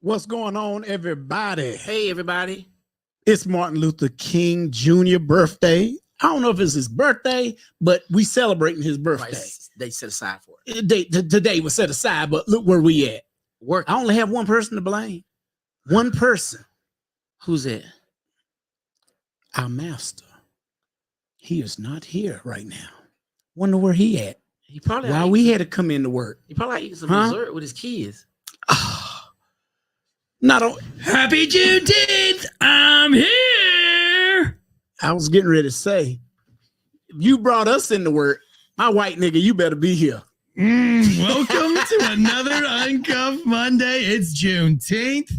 What's going on, everybody? Hey, everybody. It's Martin Luther King Jr. birthday. I don't know if it's his birthday, but we celebrating his birthday. Right, they set aside for it. Today was set aside, but look where we at. Work. I only have one person to blame. One person. Who's that? Our master. He is not here right now. Wonder where he at. He probably Why we had to come into work. He probably eating some dessert with his kids. Not on. Happy Juneteenth! I'm here. I was getting ready to say, if you brought us into work, my white nigga, you better be here. Welcome to another Uncuffed Monday. It's Juneteenth.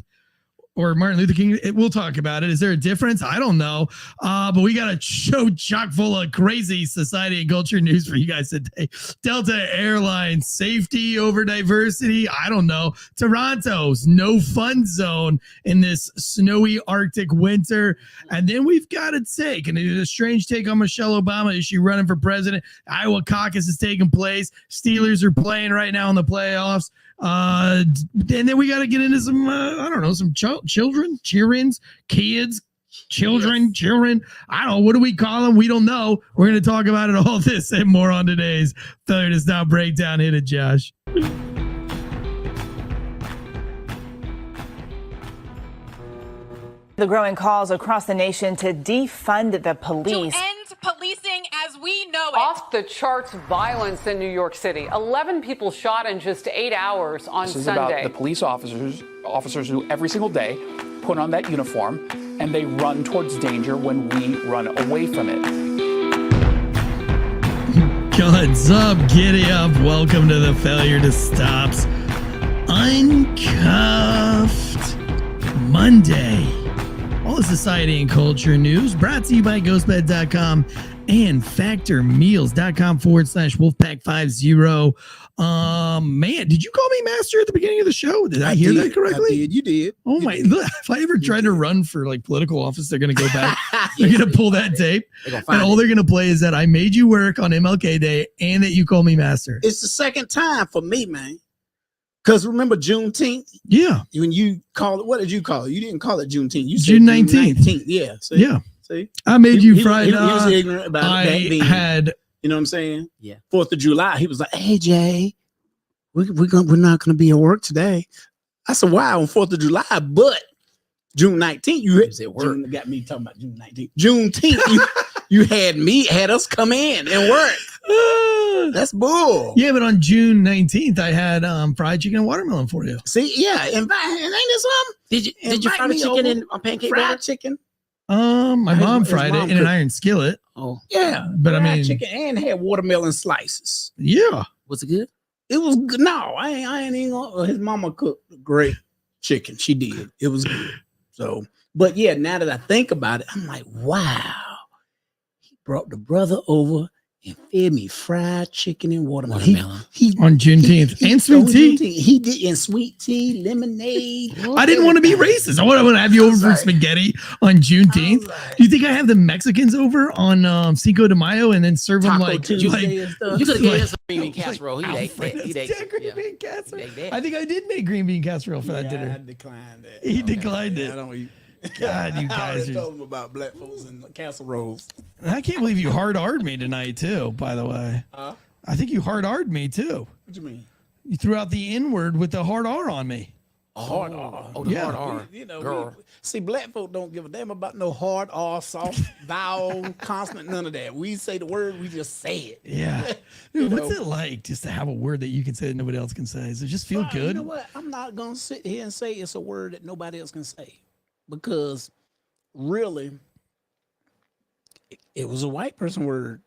Or Martin Luther King. We'll talk about it. Is there a difference? I don't know. But we got a show chock full of crazy society and culture news for you guys today. Delta Airlines, safety over diversity. I don't know. Toronto's no fun zone in this snowy Arctic winter. And then we've got a take, and a strange take on Michelle Obama. Is she running for president? Iowa caucus is taking place. Steelers are playing right now in the playoffs. And then we got to get into some, I don't know, some children, cheer-ins, kids, children. I don't know. What do we call them? We don't know. We're going to talk about it all this and more on today's Failure to Stop Breakdown. Hit it, Josh. The growing calls across the nation to defund the police. To end policing as we know it. Off the charts violence in New York City. 11 people shot in just 8 hours on This is Sunday. about the police officers who every single day put on that uniform and they run towards danger when we run away from it. What's up? Giddy up. Welcome to the Failure to Stop's Uncuffed Monday. All the society and culture news brought to you by ghostbed.com and factormeals.com/Wolfpack50. Man, did you call me master at the beginning of the show? Did I hear that correctly? I did. You did. Oh my, look, if I ever tried to run for like political office, they're going to go back. They're going to pull that tape. And all they're going to play is that I made you work on MLK Day and that you call me master. It's the second time for me, man. Because remember Juneteenth? Yeah. When you call it, what did you call it? You didn't call it Juneteenth. You said June 19th. Yeah. See? Yeah. See? I made you Friday. He was ignorant about that being, had, you know what I'm saying? Yeah. 4th of July. He was like, hey, Jay, we're not going to be at work today. I said, why on 4th of July? But June 19th, you got me talking about June 19th. Juneteenth, you had us come in and work. That's bull. Yeah, but on June 19th, I had fried chicken and watermelon for you. See, yeah, ain't this something? Did you fry the chicken on pancake fried batter? Chicken? My mom fried it in an iron skillet. Oh, yeah, but I fried mean, chicken and had watermelon slices. Yeah, was it good? It was good. No, I ain't even gonna. His mama cooked great chicken. She did. It was good. So, but yeah, now that I think about it, I'm like, wow. He brought the brother over and fed me fried chicken and watermelon. He on Juneteenth and sweet tea. He did, and sweet tea, lemonade. I didn't want to be racist. I want to have you over for spaghetti on Juneteenth. Do you think I have the Mexicans over on Cinco de Mayo and then serve them like you could have gave us some green bean casserole. He ate green bean casserole. I think I did make green bean casserole for that dinner. I declined that. He declined it. I don't eat. God, you guys I told him about black folks and casseroles. I can't believe you hard-R'd me tonight, too, by the way. I think you hard-R'd me, too. What you mean? You threw out the N-word with the hard R on me. Hard R. Oh, the hard R. You know, see, black folk don't give a damn about no hard R, soft vowel, consonant, none of that. We say the word, we just say it. Yeah. Dude, what's it like just to have a word that you can say that nobody else can say? Does it just feel good? You know what? I'm not going to sit here and say it's a word that nobody else can say. Because really, it was a white person word.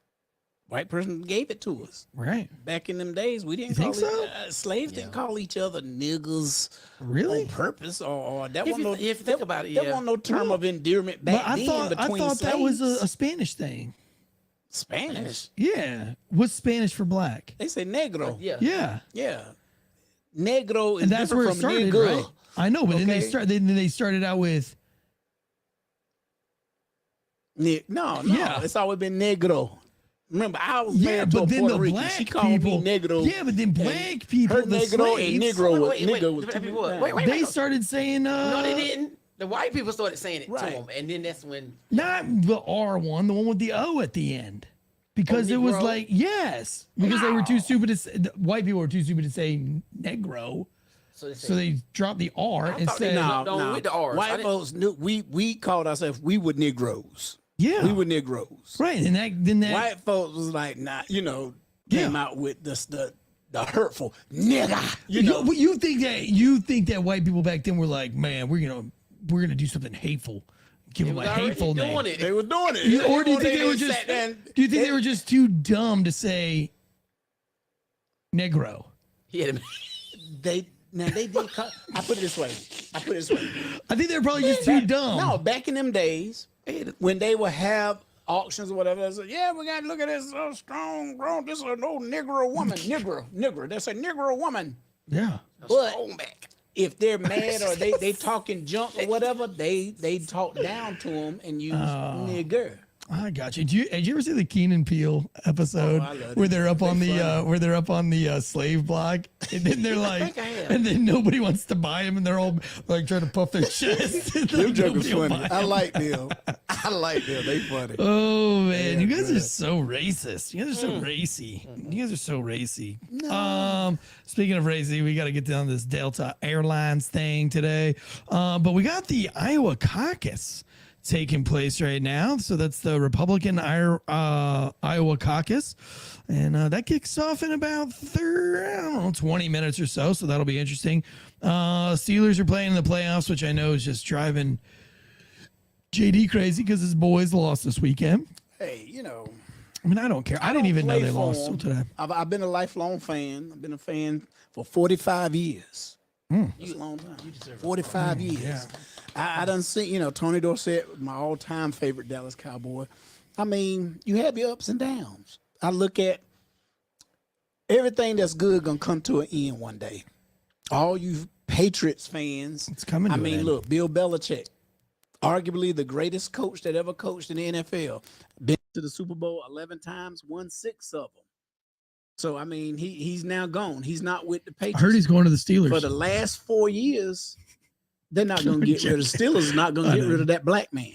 White person gave it to us. Right. Back in them days, we didn't call it, slaves didn't call each other niggas on purpose. Or that wasn't if you think about it, there wasn't no term of endearment back then between I thought slaves. that was a Spanish thing. Spanish? Yeah. What's Spanish for black? They say negro. Yeah. Negro is and that's where it from started, nigga. right? I know, but then they started out with no, it's always been negro. Remember, I was Yeah, married to a but then Puerto the Rican. black She called people, me negro. yeah, but then black people, Her the negro slaves, and negro, Wait, nigga was wait, they started saying, no, they didn't. The white people started saying it to Right. them, and then that's when not the R one, the one with the O at the end, because it was Negro? like yes, because they were too stupid to say, the white people were too stupid to say negro, so so they dropped the R and thought they said, know. No, with the R's. I White didn't- folks knew we called ourselves we were Negroes. yeah, We were Negroes. right, and then that White folks was like, nah, came out with the hurtful nigga. you think that white people back then were like, man, we're gonna do something hateful, give them a was already hateful doing name. it. They were doing it. Or do you think they were just just? sat there and- Do you think they were just too dumb to say negro? Yeah, they did call, I put it this way. I think they were probably just too dumb. No, back in them days, when they would have auctions or whatever, they said, yeah, we got to look at this strong, grown, this is an old Negro woman. Negro. They say Negro woman. Yeah. But if they're mad or they talking junk or whatever, they talk down to them and use nigger. I got you. Did you ever see the Keen and Peele episode I love where it. they're up on the funny. where they're up on the slave block, and then they're like, and then nobody wants to buy them, and they're all like trying to puff their chest. And, Them like, jokers nobody will funny. buy I 'em. like them. They funny. Oh man, you guys good. are so racist. You guys are so racy. You guys are so racy. Speaking of racy, we got to get down this Delta Airlines thing today. But we got the Iowa Caucus taking place right now. So that's the Republican Iowa Caucus. And that kicks off in about 20 minutes or so. So that'll be interesting. Steelers are playing in the playoffs, which I know is just driving JD crazy because his boys lost this weekend. Hey, I mean, I don't care. I didn't even know play they for lost till 'em. today. I've been a lifelong fan. I've been a fan for 45 years. That's a long time. 45 years. yeah. I done seen, Tony Dorsett, my all-time favorite Dallas Cowboy. I mean, you have your ups and downs. I look at everything that's good gonna come to an end one day. All you Patriots fans. It's coming to I an mean, end. look, Bill Belichick, arguably the greatest coach that ever coached in the NFL. Been to the Super Bowl 11 times, won 6 of them. So, I mean, he's now gone. He's not with the I Patriots. heard he's going to the Steelers. For the last 4 years, they're not going to get rid of the Steelers. Not going to get rid of that black man,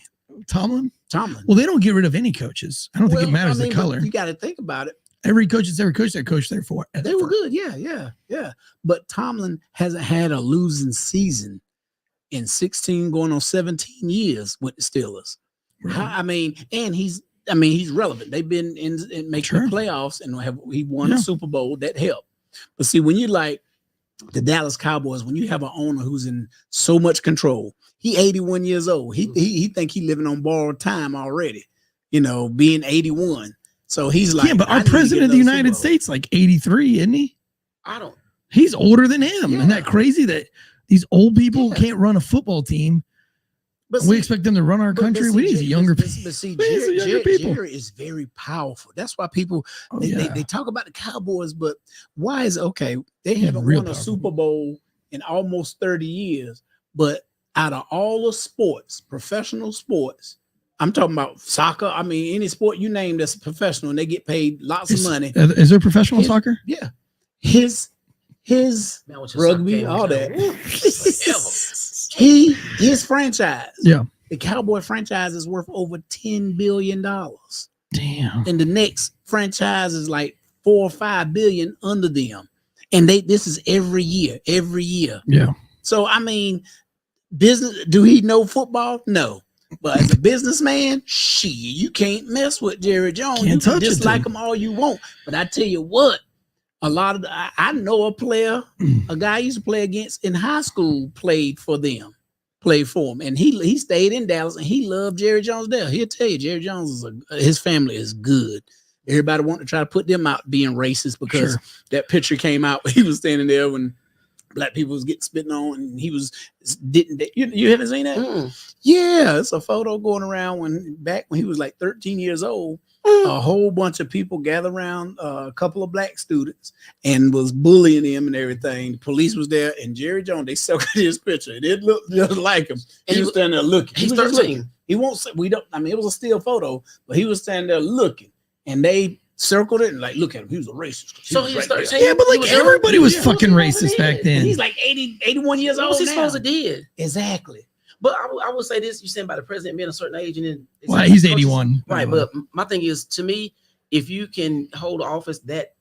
Tomlin? Tomlin. Well, they don't get rid of any coaches. I don't think it matters the but color. You got to think about it. Every coach that's ever coached, that coach there for. They were good. Yeah. But Tomlin hasn't had a losing season in 16 going on 17 years with the Steelers. Right. I mean, and he's relevant. They've been in making Sure. the playoffs and he won Yeah. a Super Bowl. That helped. But see, when you like the Dallas Cowboys, when you have an owner who's in so much control, he 81 years old. He think he living on borrowed time already, being 81. So he's like, yeah, but I our need to president get of the another United Super Bowl. States, like 83, isn't he? I don't. He's older than him. Yeah. Isn't that crazy that these old people can't run a football team? But We see, expect them to run our country. We need younger people. But see, We need some younger people. Jerry is very powerful. That's why people Oh, they, yeah. they talk about the Cowboys, but why is okay? They Yeah, haven't real won a powerful. Super Bowl in almost 30 years. But out of all the sports, professional sports, I'm talking about soccer. I mean, any sport you name that's professional, and they get paid lots of money. Is there professional His- soccer? Yeah, his Man, what's your rugby, soccer game? all that. Forever. His franchise. Yeah. The Cowboy franchise is worth over $10 billion. Damn. And the next franchise is like 4 or 5 billion under them. And this is every year. Yeah. So I mean, business, do he know football? No. But as a businessman, shit, you can't mess with Jerry Jones. Can't You can touch it, dislike dude. him all you want. But I tell you what, a lot of I know a player, a guy I used to play against in high school played for them. Played for him, and he stayed in Dallas, and he loved Jerry Jones there. He'll tell you, Jerry Jones is his family is good. Everybody want to try to put them out being racist because Sure. that picture came out. He was standing there when black people was getting spitting on, and he didn't. You haven't seen that? Mm. Yeah, it's a photo going around when he was like 13 years old. A whole bunch of people gathered around a couple of black students and was bullying him and everything. The police was there, and Jerry Jones, they circled his picture. It didn't look just like him. And He was standing there looking. He's He was just 13. looking. He won't say, it was a still photo, but he was standing there looking. And they circled it and like, look at him. He was a racist. So he started saying, Yeah, but like everybody was fucking racist back then. And he's like 80, 81 years what old was he now. supposed to did? Exactly. But I would say this: you saying by the president being a certain age, and then Well, he's 81. right? But my thing is, to me, if you can hold office, that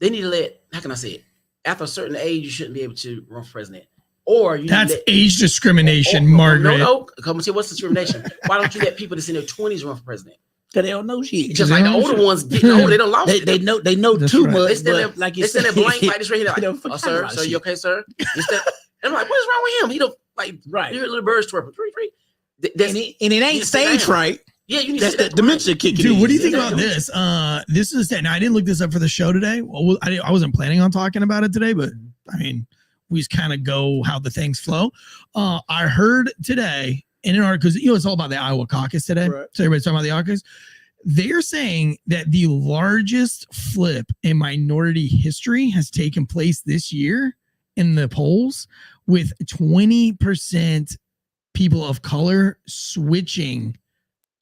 they need to let. How can I say it? After a certain age, you shouldn't be able to run for president. Or you That's let, age discrimination, or, Margaret. No, come and see what's discrimination. Why don't you let people that's in their 20s run for president? Because they don't know shit. Just like the older ones getting older, they don't lost. They know That's too right. much. They stand there, but like they you stand there said, blank like this right here. they Like, don't oh, forget sir, about sir, shit. you okay, sir? Instead, and I'm like, what is wrong with him? He don't like Right. You hear little birds twerping. And it ain't you stage sit down. fright. Yeah, you need That's to the sit down. dementia kicking in. Dude, what do you think Yeah, about this? This is and I didn't look this up for the show today. Well, I wasn't planning on talking about it today, but I mean, we just kind of go how the things flow. I heard today in an article, because it's all about the Iowa caucus today. Right. So everybody's talking about the caucus. They're saying that the largest flip in minority history has taken place this year in the polls, with 20% people of color switching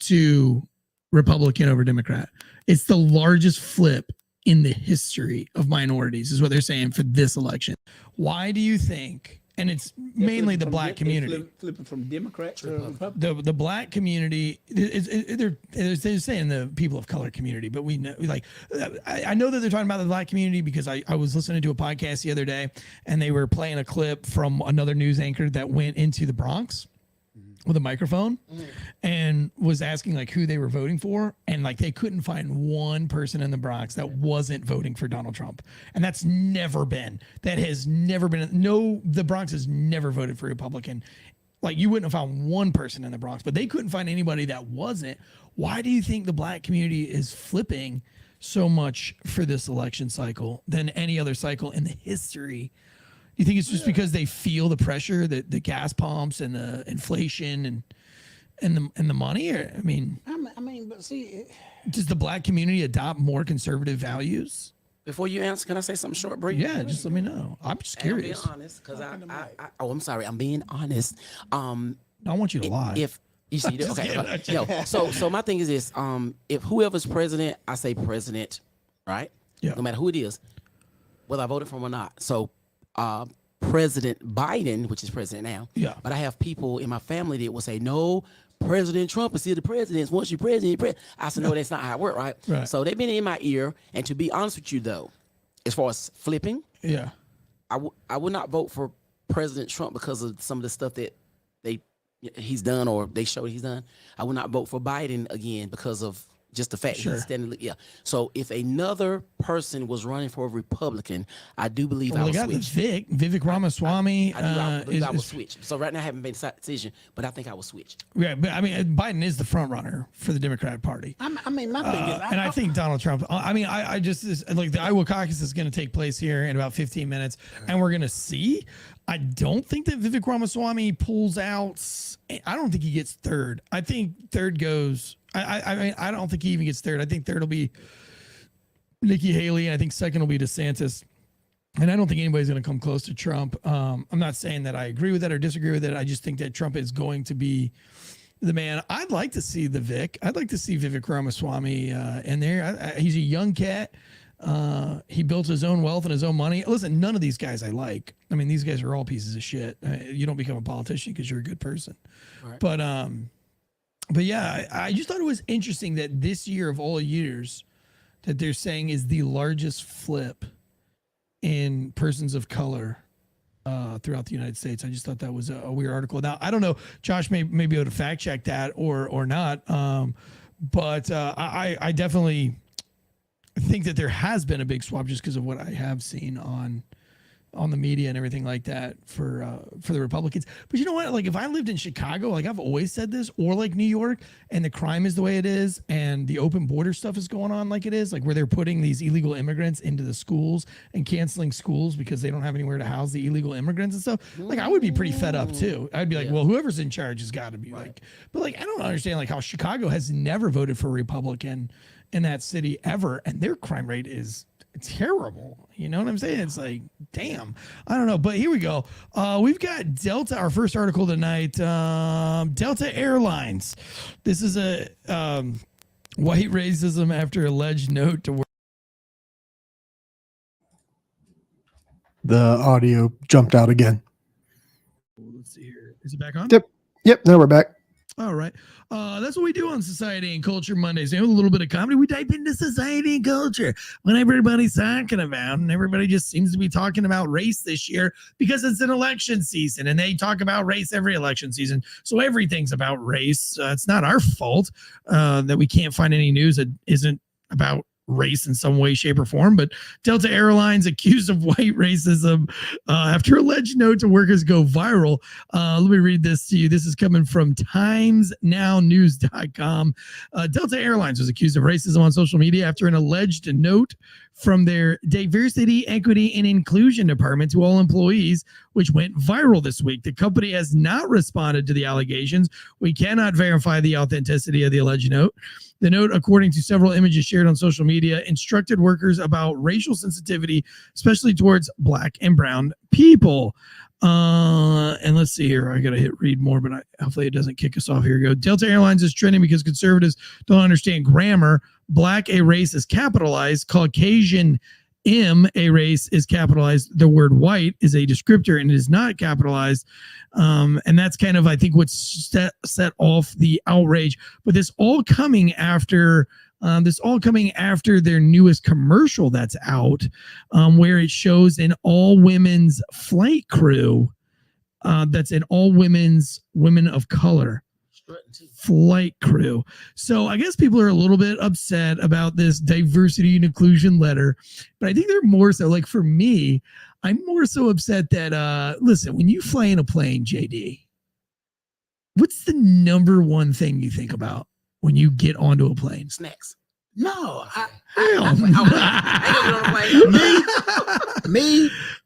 to Republican over Democrat. It's the largest flip in the history of minorities, is what they're saying for this election. Why do you think? And it's mainly the black community. Flipping from Democrat to Republican. The black community, they're saying the people of color community, but we know, like, I know that they're talking about the black community because I was listening to a podcast the other day and they were playing a clip from another news anchor that went into the Bronx with a microphone and was asking like who they were voting for, and like they couldn't find one person in the Bronx that wasn't voting for Donald Trump. And the Bronx has never voted for Republican. Like, you wouldn't have found one person in the Bronx, but they couldn't find anybody that wasn't. Why do you think the black community is flipping so much for this election cycle than any other cycle in the history? You think it's just because they feel the pressure, the gas pumps and the inflation and the money? Or, I mean, but see, does the black community adopt more conservative values? Before you answer, can I say something short, Bree? Yeah, just let me know. I'm just And I'm being curious. honest, because I'm sorry, I'm being honest. I want you to lie. If you see, Just okay, kidding. no. So my thing is this: if whoever's president, I say president, right? Yeah. No matter who it is, whether I voted for him or not. So, President Biden, which is president now, Yeah. But I have people in my family that will say, no, President Trump is still the president. Once you're president, I said, no, that's not how it works, right? Right. So they've been in my ear. And to be honest with you, though, as far as flipping, Yeah. I would not vote for President Trump because of some of the stuff that he's done or they showed he's done. I would not vote for Biden again because of just the fact that he's standing. Yeah. So if another person was running for a Republican, I do believe I Well, would they got switch. Vivek Ramaswamy. I believe I would switch. So right now I haven't made a decision, but I think I would switch. Yeah, but I mean, Biden is the front runner for the Democratic Party. my thing is, And I think Donald Trump, I just, like, the Iowa caucus is going to take place here in about 15 minutes, and we're going to see. I don't think that Vivek Ramaswamy pulls out. I don't think he gets third. I think third goes, I mean, I don't think he even gets third. I think third will be Nikki Haley, and I think second will be DeSantis. And I don't think anybody's going to come close to Trump. I'm not saying that I agree with that or disagree with it. I just think that Trump is going to be the man. I'd like to see the Vic. I'd like to see Vivek Ramaswamy in there. He's a young cat. He built his own wealth and his own money. Listen, none of these guys I like. I mean, these guys are all pieces of shit. You don't become a politician because you're a good person. Right. But yeah, I just thought it was interesting that this year of all years that they're saying is the largest flip in persons of color throughout the United States. I just thought that was a weird article. Now, I don't know, Josh may be able to fact check that or not. But I definitely think that there has been a big swap just because of what I have seen on the media and everything like that for the Republicans. But you know what? Like, if I lived in Chicago, like I've always said this, or like New York, and the crime is the way it is, and the open border stuff is going on like it is, like where they're putting these illegal immigrants into the schools and canceling schools because they don't have anywhere to house the illegal immigrants and stuff. Like, I would be pretty fed up too. I'd be like, well, whoever's in charge has got to be like, but like, I don't understand like how Chicago has never voted for a Republican in that city ever, and their crime rate is terrible. You know what I'm saying? It's like, damn. I don't know, but here we go. We've got Delta, our first article tonight. Delta Airlines. This is a White racism after alleged note to work. The audio jumped out again. Let's see here. Is it back on? Yep. Now we're back. All right. That's what we do on Society and Culture Mondays. A little bit of comedy. We type into society and culture when everybody's talking about, and everybody just seems to be talking about race this year because it's an election season, and they talk about race every election season. So everything's about race. It's not our fault that we can't find any news that isn't about race in some way, shape, or form. But Delta Airlines accused of white racism after alleged note to workers go viral. Let me read this to you. This is coming from timesnownews.com. Delta Airlines was accused of racism on social media after an alleged note from their diversity, equity, and inclusion department to all employees, which went viral this week. The company has not responded to the allegations. We cannot verify the authenticity of the alleged note. The note, according to several images shared on social media, instructed workers about racial sensitivity, especially towards Black and brown people. And let's see here. I got to hit read more, but hopefully it doesn't kick us off. Here we go. Delta Airlines is trending because conservatives don't understand grammar. Black, a race, is capitalized. Caucasian, a race, is capitalized. The word white is a descriptor and it is not capitalized. And that's kind of, I think, what's set off the outrage. But this all coming after their newest commercial that's out, where it shows an all women's flight crew. That's an all women of color flight crew. So I guess people are a little bit upset about this diversity and inclusion letter, but I think they're more so, like, for me, I'm more so upset that listen, when you fly in a plane, JD, what's the number one thing you think about when you get onto a plane? Snacks. No,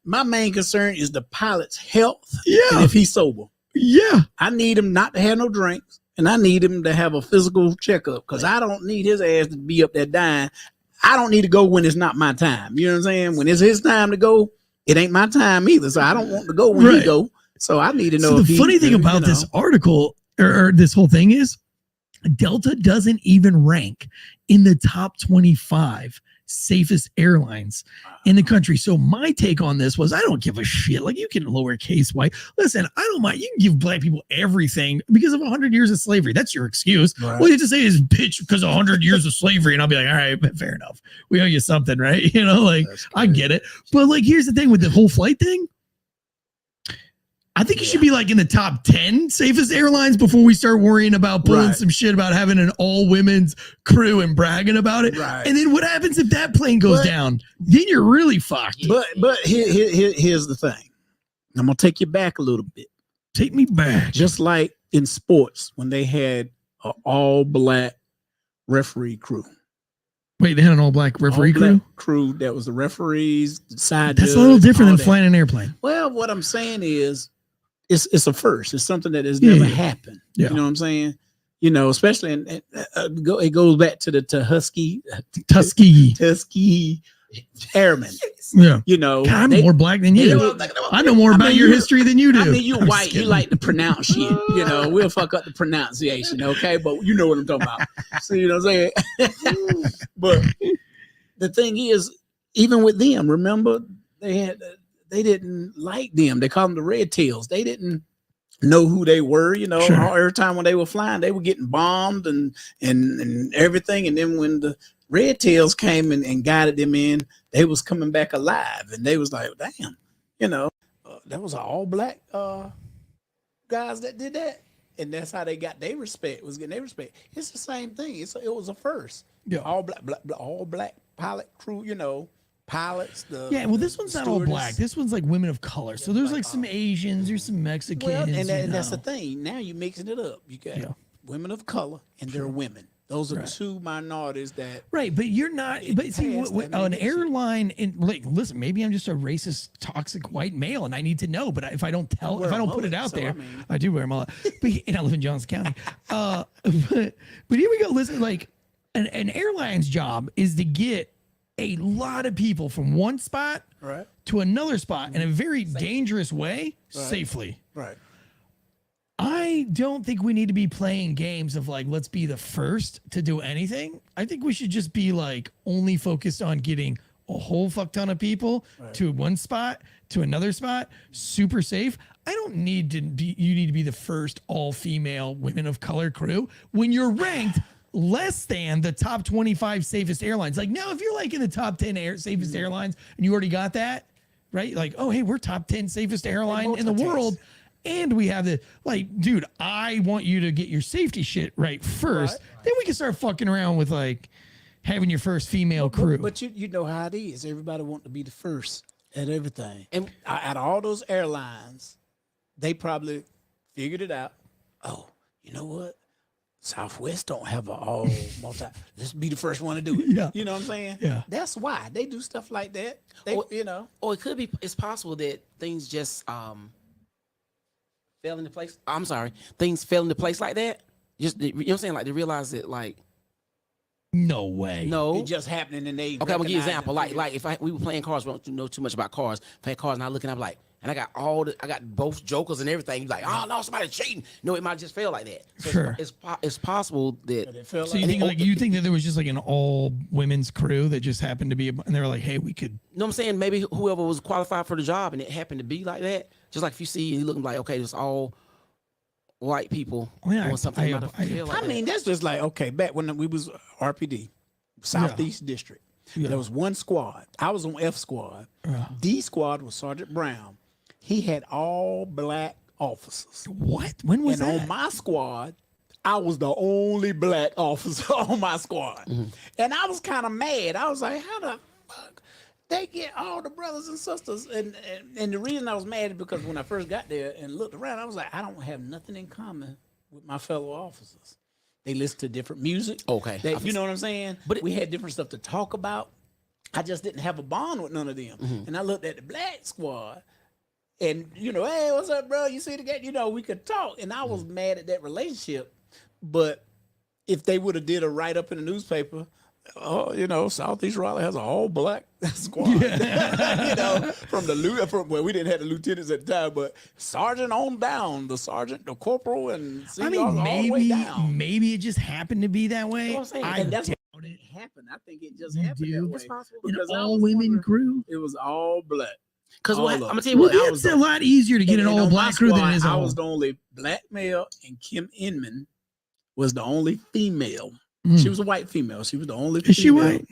my main concern is the pilot's health. Yeah. And if he's sober. Yeah. I need him not to have no drinks, and I need him to have a physical checkup, because I don't need his ass to be up there dying. I don't need to go when it's not my time. You know what I'm saying? When it's his time to go, it ain't my time either. So I don't want to go when he go. So I need to know. So the funny thing about this article or this whole thing is Delta doesn't even rank in the top 25 safest airlines in the country. So my take on this was, I don't give a shit. Like, you can lowercase white. Listen, I don't mind. You can give Black people everything because of 100 years of slavery. That's your excuse. Right. All you have to say is bitch because of 100 years of slavery. And I'll be like, all right, fair enough. We owe you something, right? You know, like, I get it. But like, here's the thing with the whole flight thing. I think you should be like in the top 10 safest airlines before we start worrying about pulling some shit about having an all women's crew and bragging about it. Right. And then what happens if that plane goes down? Then you're really fucked. But here's the thing. I'm going to take you back a little bit. Take me back. Just like in sports when they had an all Black referee crew. Wait, they had an all Black referee crew that was the referees, the side That's judge, a little different than flying an airplane. Well, what I'm saying is, it's a first. It's something that has never happened. Yeah. You know what I'm saying? You know, especially it goes back to the Tuskegee airmen. Yeah. You know, God, I'm more Black than you. I know more about your history than you do. I mean, you white. You like to pronounce shit. You know, we'll fuck up the pronunciation, okay? But you know what I'm talking about. See what I'm saying? But the thing is, even with them, remember they didn't like them. They called them the Red Tails. They didn't know who they were. You know, every time when they were flying, they were getting bombed and everything. And then when the Red Tails came and guided them in, they was coming back alive. And they was like, damn, you know, that was all Black guys that did that. And that's how they got their respect, was getting their respect. It's the same thing. It was a first. Yeah. All black pilot crew, you know. Pilots, well, this one's not all Black. This one's like women of color. So there's like some Asians, there's some Mexicans. Well, and that's the thing. Now you're mixing it up. You got women of color and they're women. Those are two minorities that. Right, but you're not. But see, an airline, like, listen, maybe I'm just a racist, toxic white male, and I need to know. But if I don't put it out there, I do wear a mullet. And I live in Johnson County. But here we go. Listen, like, an airline's job is to get a lot of people from one spot to another spot in a very dangerous way safely. Right. I I don't think we need to be playing games of like, let's be the first to do anything. I think we should just be like only focused on getting a whole fuck ton of people to one spot, to another spot, super safe. I don't need to be, you need to be the first all female women of color crew when you're ranked less than the top 25 safest airlines. Like now, if you're like in the top 10 safest airlines and you already got that, right? Like, oh, hey, we're top 10 safest airline in the world. And we have the, like, dude, I want you to get your safety shit right first. Then we can start fucking around with like having your first female crew. But you know how it is. Everybody want to be the first at everything. And out of all those airlines, they probably figured it out. Oh, you know what? Southwest don't have a all multi. Let's be the first one to do it. Yeah. You know what I'm saying? Yeah. That's why they do stuff like that. They, you know. Or it could be, it's possible that things just fell into place. I'm sorry. Things fell into place like that. Just, you know what I'm saying? Like they realize that like, no way. no. It just happening and they. Okay, I'm gonna give you an recognize example. it. Like if we were playing cards, we don't know too much about cards. Playing cards, and I looking, I'm like, and I got both jokers and everything. You're like, oh no, somebody's cheating. No, it might just fail like that. So Sure. it's possible that. It felt So you think like you think that there was just like an all women's crew that just happened to be, and they were like, hey, we could. You know what I'm saying? Maybe whoever was qualified for the job and it happened to be like that. Just like if you see and you looking like, okay, it's all white people doing something. I mean, that's just like, okay, back when we was RPD, Southeast District, there was one squad. I was on F squad. D squad was Sergeant Brown. He had all black officers. What? When was and that? on my squad, I was the only black officer on my squad. And I was kind of mad. I was like, how the fuck they get all the brothers and sisters? And the reason I was mad is because when I first got there and looked around, I was like, I don't have nothing in common with my fellow officers. They listen to different music. Okay. You know what I'm saying? But we had different stuff to talk about. I just didn't have a bond with none of them. And I looked at the black squad and, you know, hey, what's up, bro? You see the game? You know, we could talk. And I was mad at that relationship. But if they would have did a write-up in the newspaper, oh, you know, Southeast Raleigh has an all-black squad. You know, well, we didn't have the lieutenants at the time, but sergeant on down, the sergeant, the corporal, and I mean, all the way down. maybe it just happened to be that way. You know what I'm saying? And that's how it happened. I think it just happened that way. It's possible. An Because all-women crew. It was all black. Because I'm gonna tell you Well, what, it's a lot easier to get an all-black crew than it is I all. was the only black male, and Kim Inman was the only female. She was a white female. She was the only female. Is she white?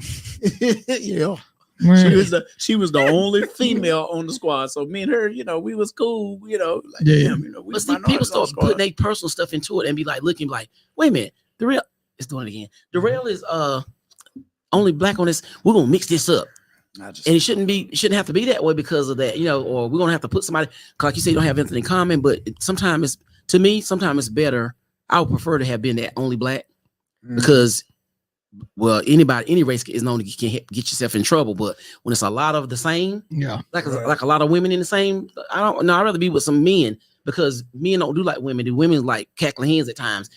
Yeah. Right. She was the only female on the squad. So me and her, you know, we was cool, you know. Like, Yeah. damn, you know, we but see, people start putting their personal stuff into it and be like, looking like, wait a minute, Derrell is doing it again. Derrell is only black on this. We're gonna mix this up. And it shouldn't have to be that way because of that, you know, or we're gonna have to put somebody, like you say, you don't have anything in common, but sometimes it's better. I would prefer to have been that only black because, well, any race is known to get yourself in trouble, but when it's a lot of the same, like a lot of women in the same, I'd rather be with some men because men don't do like women. The women like cackling hens at times.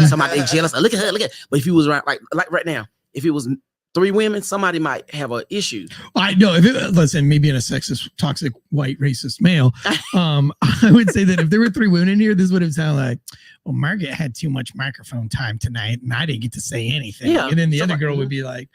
Somebody they jealous. Look at her, But if you was like right now, if it was 3 women, somebody might have an issue. I know. Listen, me being a sexist, toxic, white, racist male, I would say that if there were 3 women in here, this would have sounded like, well, Margaret had too much microphone time tonight, and I didn't get to say anything. Yeah. And then the other girl would be like,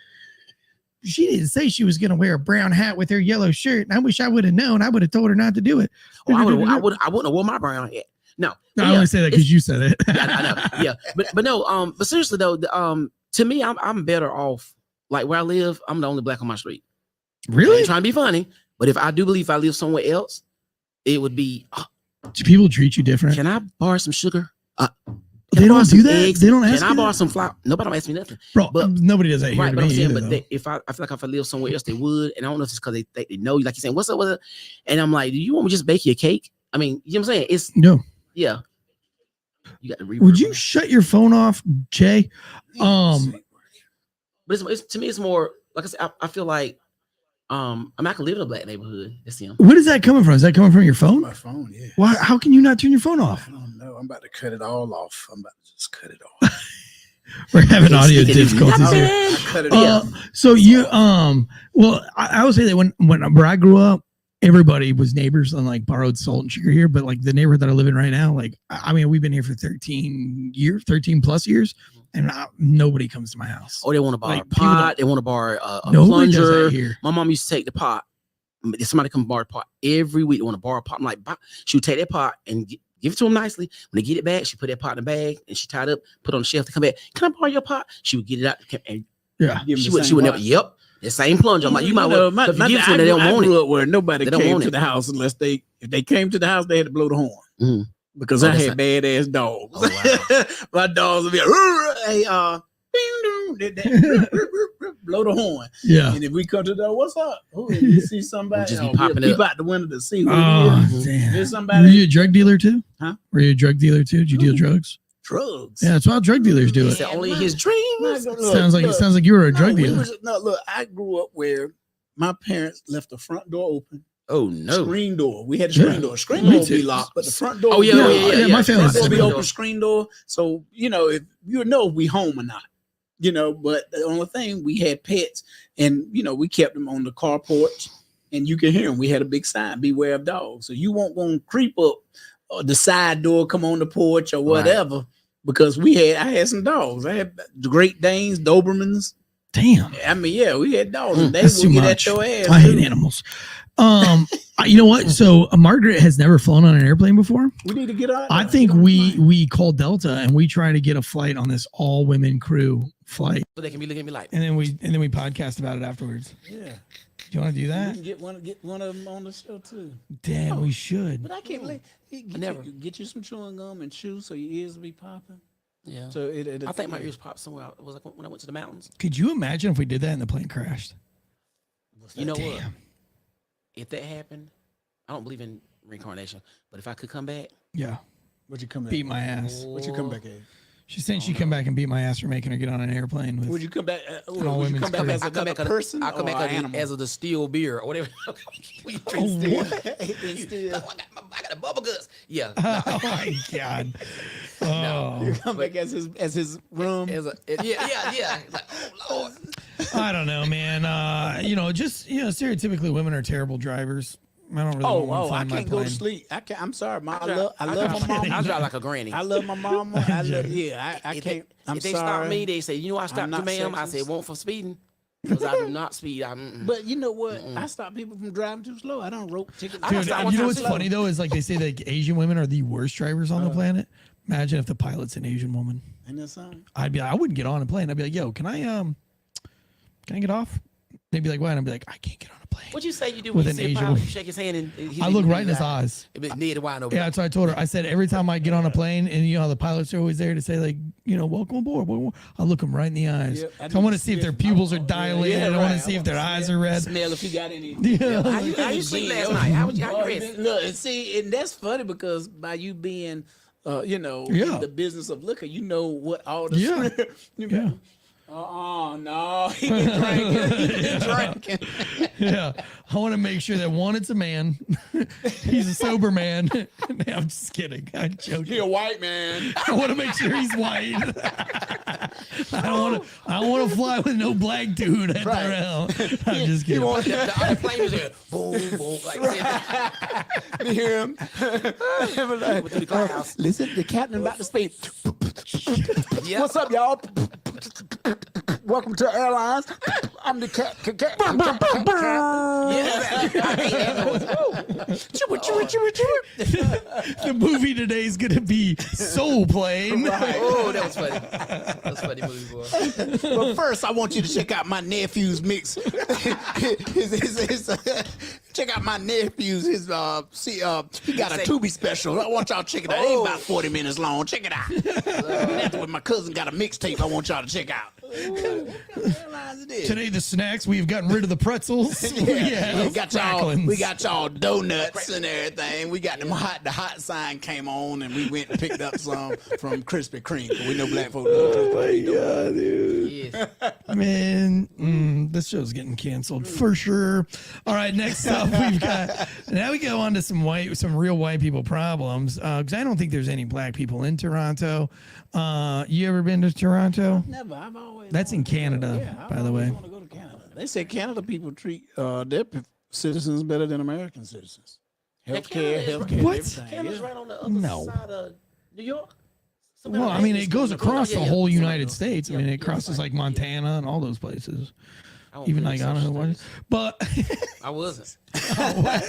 she didn't say she was going to wear a brown hat with her yellow shirt, and I wish I would have known. I would have told her not to do it. I wouldn't have worn my brown hat. No, I only say that because you said it. I know. Yeah, but no. But seriously though, to me, I'm better off. Like where I live, I'm the only black on my street. Really? I ain't trying to be funny, but if I do believe if I live somewhere else, it would be. Do people treat you different? Can I borrow some sugar? They don't do that. Eggs? They don't ask. Can I borrow some flour? Nobody don't ask me nothing, bro. But nobody does that here. Right, but I'm saying, either, but if I feel like if I live somewhere else, they would, and I don't know if it's because they know you, like you're saying, what's up, and I'm like, do you want me to just bake you a cake? I mean, you know what I'm saying? It's no. Yeah. You got to read. Would you shut your phone off, Jay? But it's to me, it's more like I said. I feel like I can live in a black neighborhood. That's him. What is that coming from? Is that coming from your phone? My phone, yeah. Why? How can you not turn your phone off? I don't know. I'm about to cut it all off. I'm about to just cut it off. We're having audio difficulties here. I cut it off. So you well, I would say that when I grew up, everybody was neighbors on like borrowed salt and sugar here, but like the neighborhood that I live in right now, like I mean, we've been here for 13 plus years, and nobody comes to my house. Oh, they want to borrow Like, a pot. They want to borrow a nobody does plunger. that here. My mom used to take the pot. Somebody come borrow a pot every week. They want to borrow a pot. I'm like, she would take that pot and give it to them nicely. When they get it back, she put that pot in the bag and she tied it up, put it on the shelf to come back. Can I borrow your pot? She would get it out and she would never. Yep, the same plunger. I'm like, you might well. If you give it to them, they don't want it. Where nobody came to the house unless if they came to the house, they had to blow the horn because I had badass dogs. Oh, wow. My dogs would be like, blow the horn. Yeah. And if we come to the door, what's up? Oh, you see somebody? Just be popping peep up out the window to see who Oh, it is. damn. There's Were somebody. you a drug dealer too? Huh? Were you a drug dealer too? Did you deal drugs? Drugs. Yeah, that's why drug dealers do it. only his dreams. Sounds like you were a drug dealer. Look, I grew up where my parents left the front door open. Oh no! Screen door. We had a screen door. Screen door would be locked, but the front door. Oh yeah. My family Front door had be screen open. Screen door. So if you know if we home or not. But the only thing, we had pets, and we kept them on the car porch, and you can hear them. We had a big sign, "Beware of dogs." So you won't go and creep up the side door, come on the porch or whatever, because I had some dogs. I had Great Danes, Dobermans. Damn. I mean, we had dogs, and they That's would too get much. at your ass. I hate animals. You know what? So Margaret has never flown on an airplane before. We need to get on. I think we called Delta and we try to get a flight on this all women crew flight. So they can be looking at me like. And then we podcast about it afterwards. Yeah. Do you want to do We that? can get one of them on the show too. Damn, we should. But I can't believe get you some chewing gum and chew so your ears will be popping. Yeah. So I think my ears popped somewhere. It was like when I went to the mountains. Could you imagine if we did that and the plane crashed? You know what? If that happened, I don't believe in reincarnation, but if I could come back, Yeah. Would you come back? Beat my ass. Would you come back at? She said she'd come back and beat my ass for making her get on an airplane with. Would you come back? Would you women's come back crew. as another person? I come or back an animal? as a distilled beer or whatever. We drink Oh, still. what? I got the bubble guts. Yeah. Oh my God. Oh. You come back as his room. Yeah. Like, oh Lord. I don't know, man. Stereotypically women are terrible drivers. I don't really want to I find my can't go plane. to sleep. I can't. I'm sorry, Mom. I love my mom. I drive like a granny. I love my mama. I can't. I'm if they sorry. stop me, they say, I stopped you, ma'am. I say, won't for speeding. Because I do not speed. But you know what? I stop people from driving too slow. I don't rope tickets. Dude, you know what's funny though is like they say that Asian women are the worst drivers on the planet. Imagine if the pilot's an Asian woman. Ain't that something? I wouldn't get on a plane. I'd be like, yo, can I get off? They'd be like, why? And I'd be like, I can't get on a plane. What'd you say you do With when an you see a Asian pilot? woman. You shake his hand and I look right in his eyes. Near the wine over. Yeah, so I told her. I said every time I get on a plane, and how the pilots are always there to say like, welcome aboard. I look them right in the eyes. Yep, I want to see if their pupils are dilated. I want to see if their eyes are red. Smell if you got any. Yeah. How you sleep last night? How you rest? Look, and see, and that's funny because by you being, in the business of liquor, you know what all the Yeah. No, he been drinking. He been drinking. Yeah, I want to make sure that one, it's a man. He's a sober man. I'm just kidding. I'm joking. He a white man. I want to make sure he's white. I don't want to fly with no black dude at the rail. I'm just kidding. The other plane is here. Boom, boom. Like You hear him? within the clouds. Listen, the captain about to speak. Yeah. What's up, y'all? Welcome to Airlines. I'm the captain. The movie today is gonna be Soul Plane. Oh, that was funny. That was funny movie, boy. But first, I want you to check out my nephew's mix. Check out my nephew's. He got a Tubi special. I want y'all to check it out. It ain't about 40 minutes long. Check it out. After when my cousin got a mixtape, I want y'all to check out. Today, the snacks, we've gotten rid of the pretzels. We got Cracklins. y'all donuts and everything. We got them the hot sign came on, and we went and picked up some from Krispy Kreme. We know black folks. Oh my God, dude. Yes. Man, this show's getting canceled for sure. All right, next up now we go on to some real white people problems. Because I don't think there's any black people in Toronto. You ever been to Toronto? Never. I've always. That's in Canada, by the way. Want to go to Canada? They say Canada people treat their citizens better than American citizens. Canada is Healthcare, What? everything. Canada's Yeah. right on the other No. side of New York. Well, I mean, it goes across the whole United States. I Yeah, mean, yeah, it crosses it's like like- Montana and all those places. I don't Even believe like, I such don't know what. things. But I wasn't.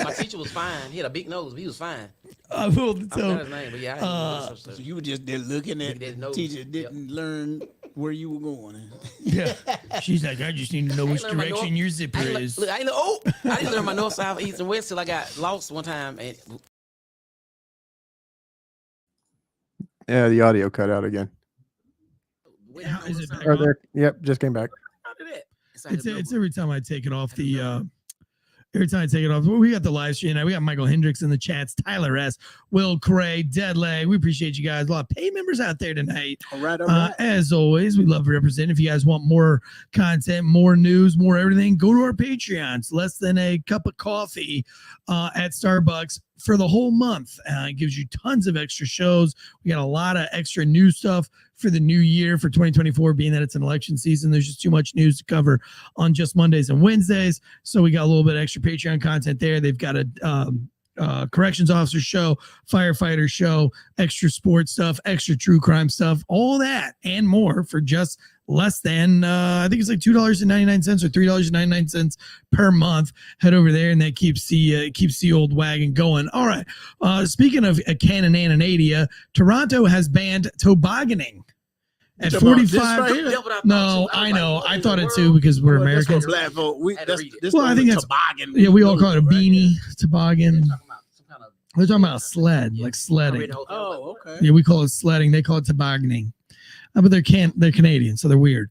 My teacher was fine. He had a big nose, but he was fine. I will I forgot tell. his name, but yeah, I didn't believe such So stuff. you were just there looking at Looking at the nose. teacher didn't learn where you were going. Yeah. She's like, I just need to know which learned my direction north- your zipper I didn't, is. look, I didn't learn my north, south, east, and west till I got lost one time. And Yeah, the audio cut out again. How is it back Or on? there. Yep, just came back. how did that? It's every time I take it off the every time I take it off. Well, we got the live stream now. We got Michael Hendricks in the chats, Tyler S, Will Cray, Deadleg. We appreciate you guys. A lot of paid members out there tonight. All right. As always, we love to represent. If you guys want more content, more news, more everything, go to our Patreons. Less than a cup of coffee at Starbucks for the whole month. It gives you tons of extra shows. We got a lot of extra new stuff for the new year for 2024, being that it's an election season. There's just too much news to cover on just Mondays and Wednesdays. So we got a little bit extra Patreon content there. They've got a corrections officer show, firefighter show, extra sports stuff, extra true crime stuff, all that and more for just less than I think it's like $2.99 or $3.99 per month. Head over there, and that keeps the old wagon going. All right. Speaking of Canananadia, Toronto has banned tobogganing at 45. No, I know. I thought it too because we're Americans. Black folk. Well, I think that's toboggan. Yeah, we all call it a beanie, toboggan. Talking about some kind of We're talking about a sled, like sledding. Oh, okay. Yeah, we call it sledding. They call it tobogganing. But they're Canadian, so they're weird.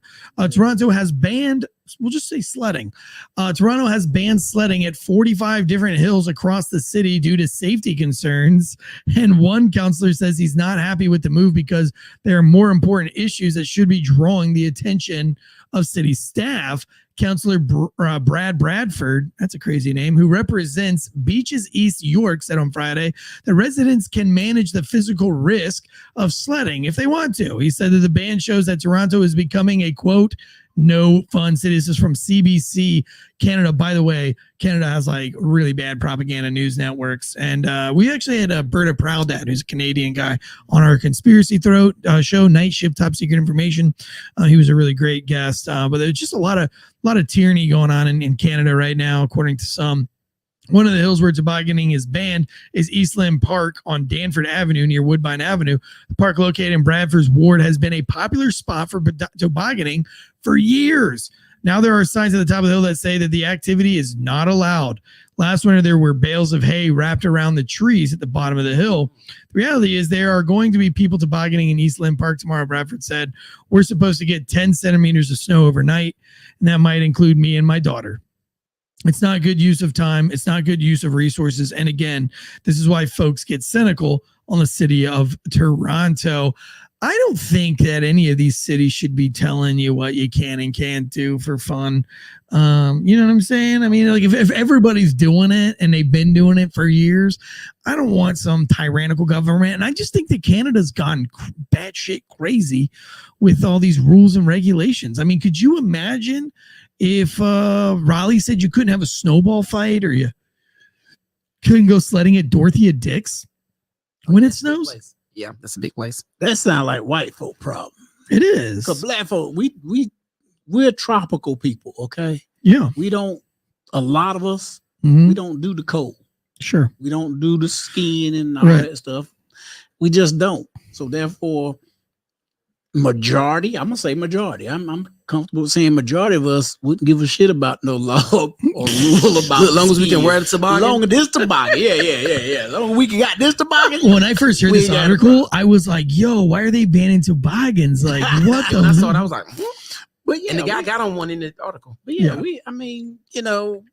Toronto has banned, we'll just say sledding. Toronto has banned sledding at 45 different hills across the city due to safety concerns. And one counselor says he's not happy with the move because there are more important issues that should be drawing the attention of city staff. Councillor Brad Bradford, that's a crazy name, who represents Beaches East York, said on Friday that residents can manage the physical risk of sledding if they want to. He said that the ban shows that Toronto is becoming a, quote, no fun city. This is from CBC Canada. By the way, Canada has like really bad propaganda news networks. And we actually had Berta Prowdad, who's a Canadian guy, on our Conspiracy Throat show, Night Shift Top Secret Information. He was a really great guest. But there's just a lot of tyranny going on in Canada right now, according to some. One of the hills where tobogganing is banned is Eastland Park on Danford Avenue near Woodbine Avenue. The park located in Bradford's ward has been a popular spot for tobogganing for years. Now there are signs at the top of the hill that say that the activity is not allowed. Last winter, there were bales of hay wrapped around the trees at the bottom of the hill. The reality is there are going to be people tobogganing in Eastland Park tomorrow, Bradford said. We're supposed to get 10 centimeters of snow overnight, and that might include me and my daughter. It's not good use of time. It's not good use of resources. And again, this is why folks get cynical on the city of Toronto. I don't think that any of these cities should be telling you what you can and can't do for fun. You know what I'm saying? I mean, like if everybody's doing it and they've been doing it for years, I don't want some tyrannical government. And I just think that Canada's gone batshit crazy with all these rules and regulations. I mean, could you imagine if Raleigh said you couldn't have a snowball fight or you couldn't go sledding at Dorothea Dix when it snows? Yeah, that's a big place. That sounds like white folk problem. It is. Because black folk, we're tropical people, okay? Yeah. We don't, a lot of us, Mhm. we don't do the cold. Sure. We don't do the skiing and all Right. that stuff. We just don't. So therefore, majority, I'm gonna say majority. I'm comfortable saying majority of us wouldn't give a shit about no law or rule about. As long as we can wear the toboggan. Long as this toboggan, yeah. As long as we got this toboggan. When I first heard this article, I was like, "Yo, why are they banning toboggans? Like, what the?" When I saw it, I was like, but yeah, and the guy got on one in the article. But yeah, Yeah. I mean, you know.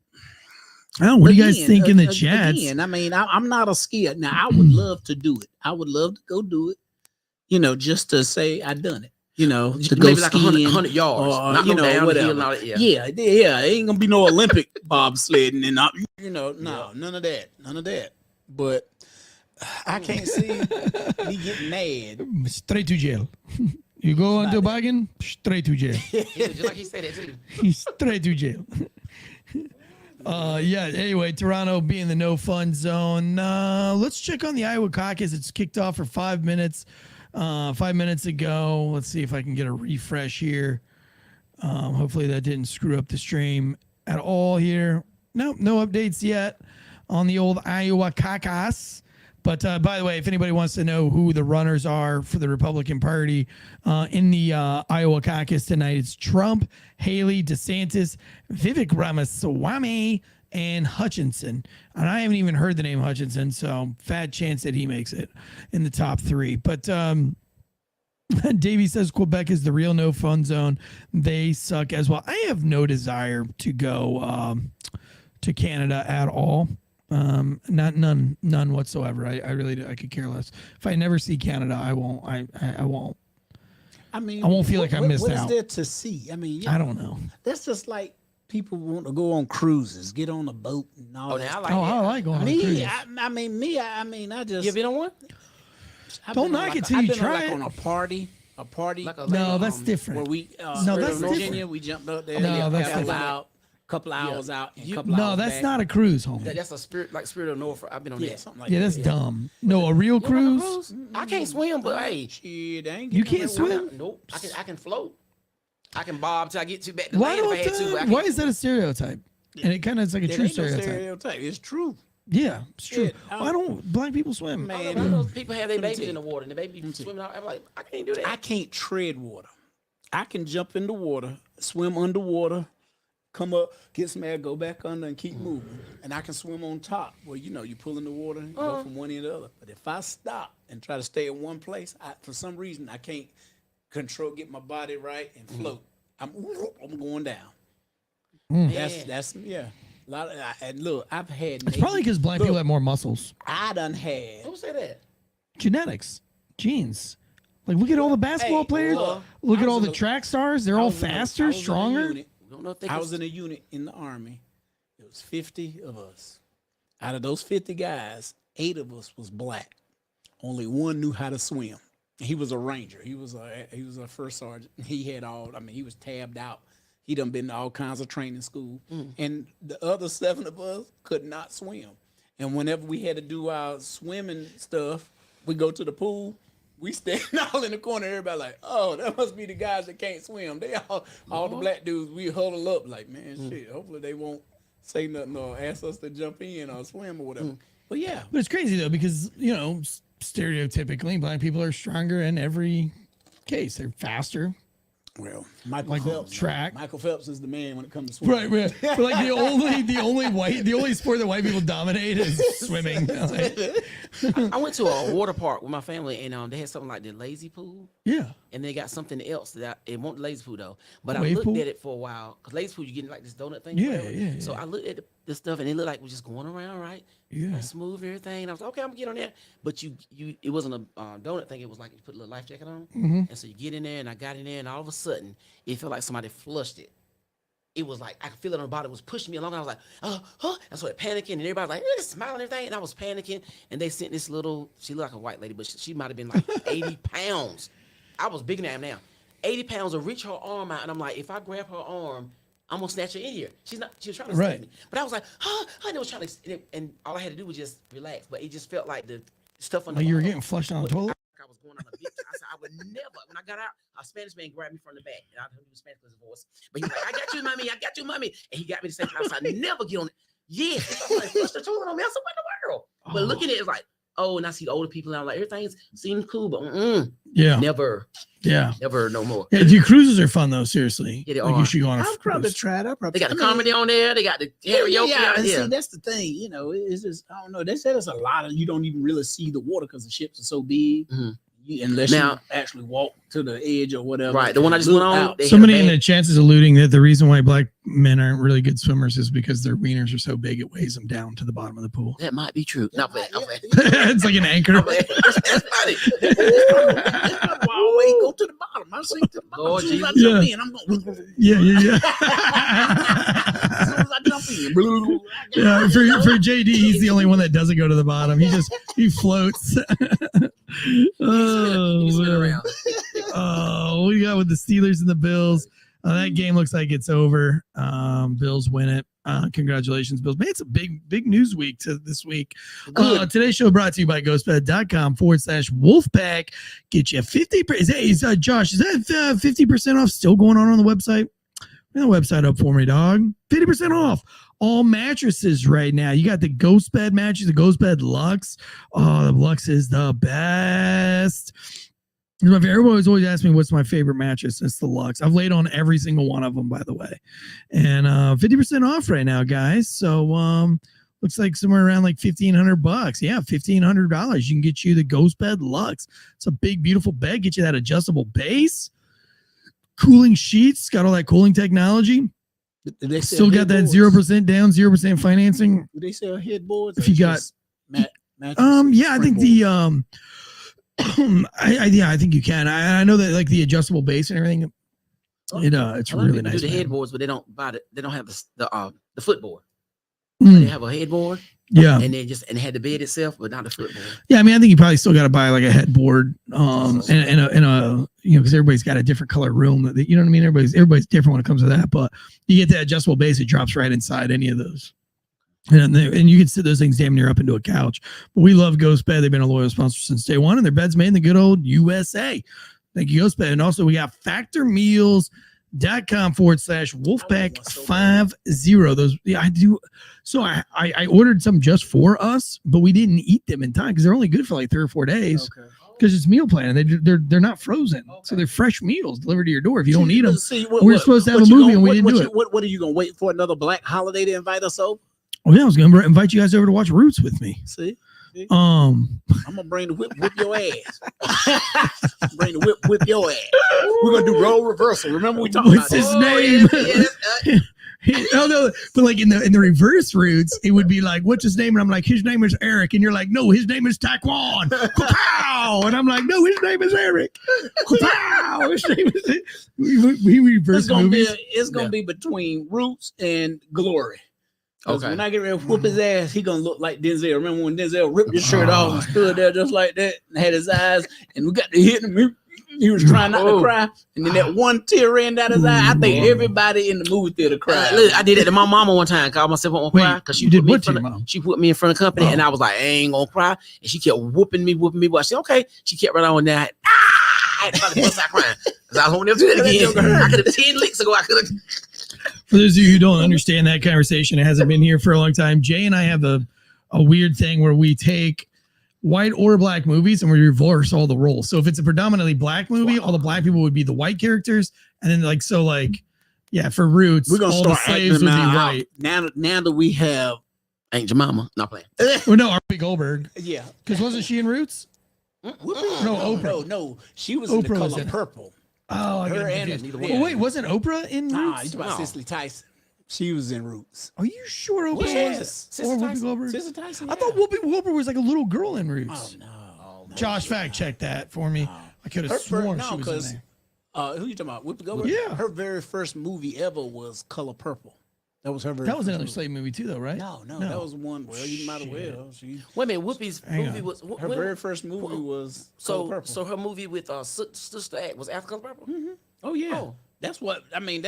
Oh, what do you guys Again, think in the chats? Again, I mean, I'm not a skier. Now, I would love to do it. I would love to go do it, you know, just to say I done it, you know, to go Maybe like skiing 100 yards, or, not you no know, down the whatever. hill and all that. Yeah. Yeah, it ain't gonna be no Olympic bobsledding and you know, no, none of that. But I can't see me getting mad. Straight to jail. You go on toboggan, straight to jail. Yeah, just like he said that too. Straight to jail. Yeah. Anyway, Toronto being the no fun zone. Let's check on the Iowa caucus. It's kicked off for 5 minutes. 5 minutes ago. Let's see if I can get a refresh here. Hopefully that didn't screw up the stream at all here. Nope, no updates yet on the old Iowa caucus. But by the way, if anybody wants to know who the runners are for the Republican Party in the Iowa caucus tonight, it's Trump, Haley, DeSantis, Vivek Ramaswamy, and Hutchinson. And I haven't even heard the name Hutchinson, so fat chance that he makes it in the top 3. But Davey says Quebec is the real no fun zone. They suck as well. I have no desire to go to Canada at all. None whatsoever. I really do. I could care less. If I never see Canada, I won't. I won't. I mean, I won't feel like I missed what out. What is there to see? I mean, I don't know. That's just like people want to go on cruises, get on a boat and all that. I like going on cruises. I mean, You ever been on one? Don't knock it till you try it. On a party. No, that's different. Where we no, that's Virginia, different. we jumped up there. No, that's couple different. out, couple hours out. And No, that's not a cruise, homie. That's a Spirit of North. I've been on that. Something like Yeah, that's dumb. No, a real cruise. I can't swim, but hey, shit, you can't swim. Nope. I can float. I can bob till I get to back to Why land if I had to. but I why can't- is that a stereotype? And it kind of is like a It true ain't no stereotype. stereotype. It's true. Yeah, it's true. Shit, Why don't black people swim? Man, I know people have their Let me babies tell in the water and the baby swimming out. I'm like, I can't do that. I can't tread water. I can jump in the water, swim underwater, come up, get some air, go back under, and keep moving. And I can swim on top, where you pull in the water and go from one end to the other. But if I stop and try to stay in one place, for some reason I can't get my body right and float. I'm going down. That's yeah. A lot of, and look, I've had. It's probably because black people have more muscles. I done had. Who say that? Genetics, genes. Like, look at all the basketball players. Look at all the track stars. They're all faster, stronger. I was in a unit in the Army. It was 50 of us. Out of those 50 guys, 8 of us was black. Only one knew how to swim. He was a ranger. He was a first sergeant. He had he was tabbed out. He done been to all kinds of training school. And the other 7 of us could not swim. And whenever we had to do our swimming stuff, we go to the pool, we stand all in the corner, everybody like, oh, that must be the guys that can't swim. They all the black dudes, we huddle up like, man, shit, hopefully they won't say nothing or ask us to jump in or swim or whatever. But yeah. But it's crazy, though, because, stereotypically, black people are stronger in every case. They're faster. Well, Michael Phelps is the man when it comes to swimming. Right. But like the only sport that white people dominate is swimming. I went to a water park with my family, and they had something like the lazy pool. Yeah. And they got something else it wasn't lazy pool though. But Wave I looked pool? at it for a while because lazy pool you getting like this donut thing. Yeah. So I looked at the stuff, and it looked like we're just going around, right? Yeah. Smooth and everything. And I was like, okay, I'm gonna get on there. But it wasn't a donut thing. It was like you put a little life jacket on, and so you get in there, and I got in there, and all of a sudden it felt like somebody flushed it. It was like I could feel it on the bottom. It was pushing me along. And I was like, I started panicking, and everybody was like, smiling and everything. And I was panicking, and they sent this little. She looked like a white lady, but she might have been like 80 pounds. I was bigger than I am now. 80 pounds to reach her arm out, and I'm like, if I grab her arm, I'm gonna snatch her in here. She was trying to snatch me, but I was like, and it was trying to, and all I had to do was just relax. But it just felt like the stuff on the. Like you were getting flushed down the toilet. I was going on a beach. I said I would never. When I got out, a Spanish man grabbed me from the back, and I heard him Spanish because his voice. But he was like, "I got you, mommy. I got you, mommy." And he got me to say, "I said never get on it." Yeah, I was like, flush the toilet on me. I said, "What in the world?" But looking at it, it's like, oh, and I see older people, and I'm like, everything seems cool, but never. Yeah. Never no more. Yeah, dude, cruises are fun though. Seriously, Yeah, they like are. you should go on a I've probably cruise. tried. They got the comedy on there. They got the karaoke. Yeah. See, that's the thing. It's just I don't know. They said there's a lot of you don't even really see the water because the ships are so big. Unless you actually walk to the edge or whatever. Right. The one I just went on. Somebody in the chat is alluding that the reason why black men aren't really good swimmers is because their wieners are so big it weighs them down to the bottom of the pool. That might be true. Not bad. It's like an anchor. That's funny. Wait, go to the bottom. I sink to the bottom. Lord As soon as I Jesus. jump in, I'm going. Yeah. As soon as I jump in. Yeah, for JD, he's the only one that doesn't go to the bottom. He floats. Spin around. Oh, what do you got with the Steelers and the Bills? That game looks like it's over. Bills win it. Congratulations, Bills. Man, it's a big news week this week. Today's show brought to you by ghostbed.com/Wolfpack. Get you 50%. Josh, is that 50% off still going on the website? Bring the website up for me, dog. 50% off all mattresses right now. You got the Ghost Bed mattress, the Ghost Bed Luxe. Oh, the Luxe is the best. Everybody's always asked me what's my favorite mattress. It's the Luxe. I've laid on every single one of them, by the way. And 50% off right now, guys. So looks like somewhere around like $1,500. Yeah, $1,500. You can get you the Ghost Bed Luxe. It's a big, beautiful bed. Get you that adjustable base. Cooling sheets, got all that cooling technology. Still got that 0% down, 0% financing. Do they sell headboards? If you got, mattresses, I think the I think you can. I know that like the adjustable base and everything. It's really nice. Do the headboards, but they don't buy it. They don't have the footboard. They have a headboard. Yeah, and then and had the bed itself, but not the footboard. Yeah, I mean, I think you probably still got to buy like a headboard, and a because everybody's got a different color room. You know what I mean? Everybody's different when it comes to that. But you get that adjustable base, it drops right inside any of those, and you can sit those things damn near up into a couch. But we love Ghost Bed. They've been a loyal sponsor since day one, and their beds made in the good old USA. Thank you, Ghost Bed. And also we got factormeals.com/Wolfpack50. Those, yeah, I do. So I ordered some just for us, but we didn't eat them in time because they're only good for like 3 or 4 days. Because it's meal plan, and they're not frozen, so they're fresh meals delivered to your door. If you don't eat them, we're supposed to have a movie and we didn't do it. What are you gonna wait for another Black holiday to invite us over? Oh yeah, I was gonna invite you guys over to watch Roots with me. See? I'm gonna bring the whip your ass. Bring the whip your ass. We're gonna do role reversal. Remember we talked about his name? Oh no, but like in the reverse Roots, it would be like, what's his name? And I'm like, his name is Eric, and you're like, no, his name is Taekwon. Kapow! And I'm like, no, his name is Eric. Kapow! His name is we reverse movies. It's gonna be between Roots and Glory. Okay. When I get ready to whoop his ass, he gonna look like Denzel. Remember when Denzel ripped his shirt off and stood there just like that and had his eyes, and we got to hit him. He was trying not to cry, and then that one tear ran down his eye. I think everybody in the movie theater cried. Look, I did it to my mama one time. Called myself on cry because she put me in front of the company, and I was like, I ain't gonna cry, and she kept whooping me. But I said, okay. She kept right on that. I had to bust out crying because I was going to do that again. I could have 10 licks ago. I could have. For those of you who don't understand that conversation, it hasn't been here for a long time. Jay and I have a weird thing where we take white or black movies and we reverse all the roles. So if it's a predominantly black movie, all the black people would be the white characters, and then for Roots, we're gonna all start the slaves would be white. Now that we have Aunt Jemima, not playing. Well, no, R.P. Goldberg. Yeah, because wasn't she in Roots? No, Oprah. No, she was in The Color Purple. Oh, wait, wasn't Oprah in Roots? Nah, you about Cicely Tyson. She was in Roots. Are you sure Oprah was? Or Whoopi Goldberg? Cicely Tyson. I thought Whoopi Goldberg was like a little girl in Roots. Oh no. Josh, fact check that for me. I could have sworn she was in there. Who you talking about? Whoopi Goldberg? Yeah. Her very first movie ever was Color Purple. That was her very That was another slave movie too, though, right? No, that was one. Well, you might as well. Wait a minute, Whoopi's movie was her very first movie was Color Purple. So her movie with Sister Act was after Color Purple. Mm-hmm. Oh yeah, that's what I mean.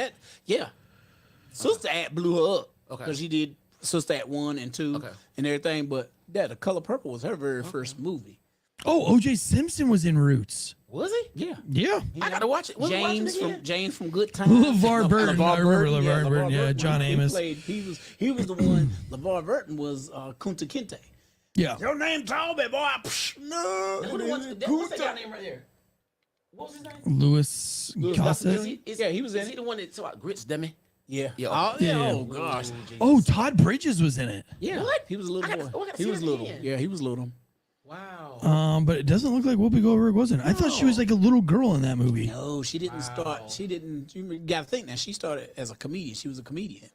Sister Act blew her up because she did Sister Act 1 and 2 and everything. But The Color Purple was her very first movie. Oh, O.J. Simpson was in Roots. Was he? Yeah. I gotta watch it. James from Good Times. LeVar Burton. I remember LeVar Burton. Yeah, John Amos. He was the one. LeVar Burton was Kunta Kinte. Yeah. Your name Toby, boy. No. What's that guy name right there? What was his name? Louis Gossett. He was in it. Is he the one that talked grits, dummy? Yeah. Oh gosh. Oh, Todd Bridges was in it. Yeah. What? He was a little boy. He was little. Yeah, he was little. Wow. But it doesn't look like Whoopi Goldberg wasn't. I thought she was like a little girl in that movie. No, she didn't start. She didn't. You got to think now. She started as a comedian. She was a comedian,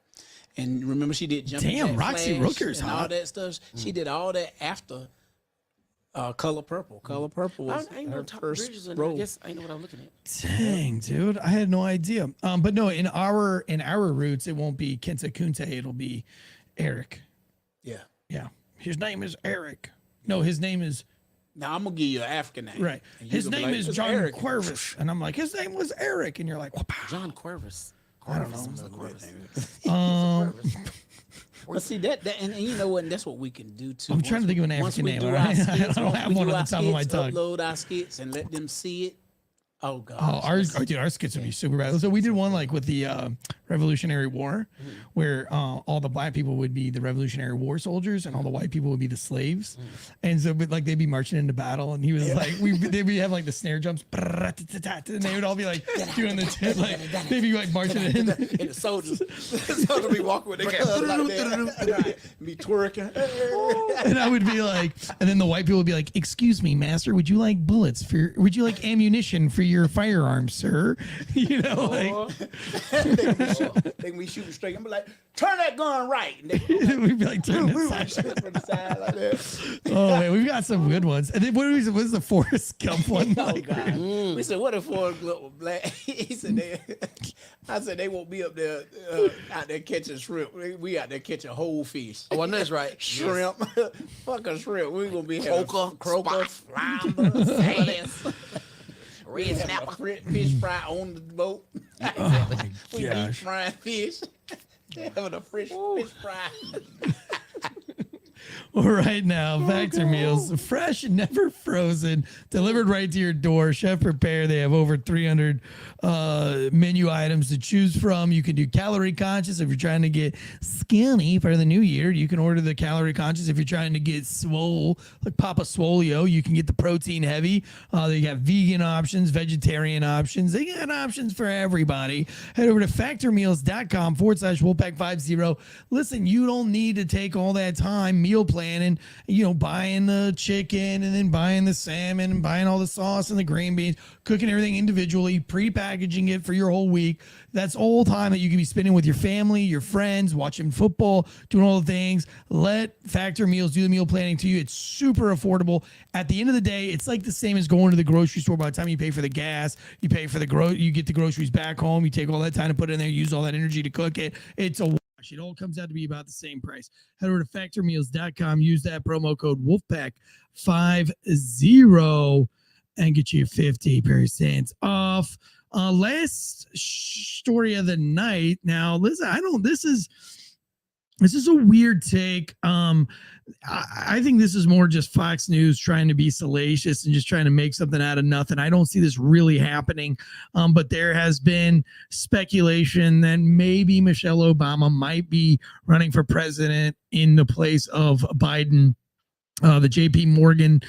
and remember she did Jumping Jack Roxy Flash Rooker's and all that stuff. She did all that after Color Purple. Color Purple was her first role. I guess I know what I'm looking at. Dang, dude, I had no idea. But no, in our Roots, it won't be Kenta Kunte. It'll be Eric. Yeah. His name is Eric. No, his name is Now I'm gonna give you an African name. Right. And His you gonna name be like, is "It's John Eric." Cuervis. And I'm like, his name was Eric. And you're like, "Wha-pow." John Cuervis. I don't know. Well, see that and you know what? That's what we can do too. I'm trying to think of an African name. All right? I don't have one on the top of my tongue. Upload our skits and let them see it. Oh God! Oh, our skits would be super bad. So we did one like with the Revolutionary War, where all the black people would be the Revolutionary War soldiers, and all the white people would be the slaves. And so, but like they'd be marching into battle, and he was like, they'd have like the snare jumps, and they would all be like doing the like they'd be like marching in. And the soldiers would be walking with their guns like that, be twerking. And I would be like, and then the white people would be like, "Excuse me, master, would you like bullets for? Would you like ammunition for your firearms, sir?" You know, like they can be shooting straight. I'm like, turn that gun right. And we'd be like, turn that side. from the side like that. Oh man, we've got some good ones. And then what was the Forrest Gump one? Oh God! We said, what if Forrest Gump was black? He said, I said they won't be up there out there catching shrimp. We out there catching whole fish. Oh, I know that's right. Shrimp, fucking shrimp. We gonna be Croaker, flounder, red snapper. fish fry on the boat. We eat frying fish. Having a fish fry. Well, right now, Factor Meals, fresh, never frozen, delivered right to your door. Chef Prepare. They have over 300 menu items to choose from. You can do calorie conscious if you're trying to get skinny for the new year. You can order the calorie conscious if you're trying to get swole, like Papa Swolio. You can get the protein heavy. They got vegan options, vegetarian options. They got options for everybody. Head over to factormeals.com/Wolfpack50. Listen, you don't need to take all that time meal planning, buying the chicken and then buying the salmon and buying all the sauce and the green beans, cooking everything individually, pre-packaging it for your whole week. That's all time that you can be spending with your family, your friends, watching football, doing all the things. Let Factor Meals do the meal planning to you. It's super affordable. At the end of the day, it's like the same as going to the grocery store. By the time you pay for the gas, you pay for you get the groceries back home. You take all that time to put it in there, use all that energy to cook it. It's a wash. It all comes out to be about the same price. Head over to factormeals.com. Use that promo code Wolfpack50 and get you 50% off. Last story of the night. Now, listen, this is a weird take. I think this is more just Fox News trying to be salacious and just trying to make something out of nothing. I don't see this really happening. But there has been speculation that maybe Michelle Obama might be running for president in the place of Biden. The JP Morgan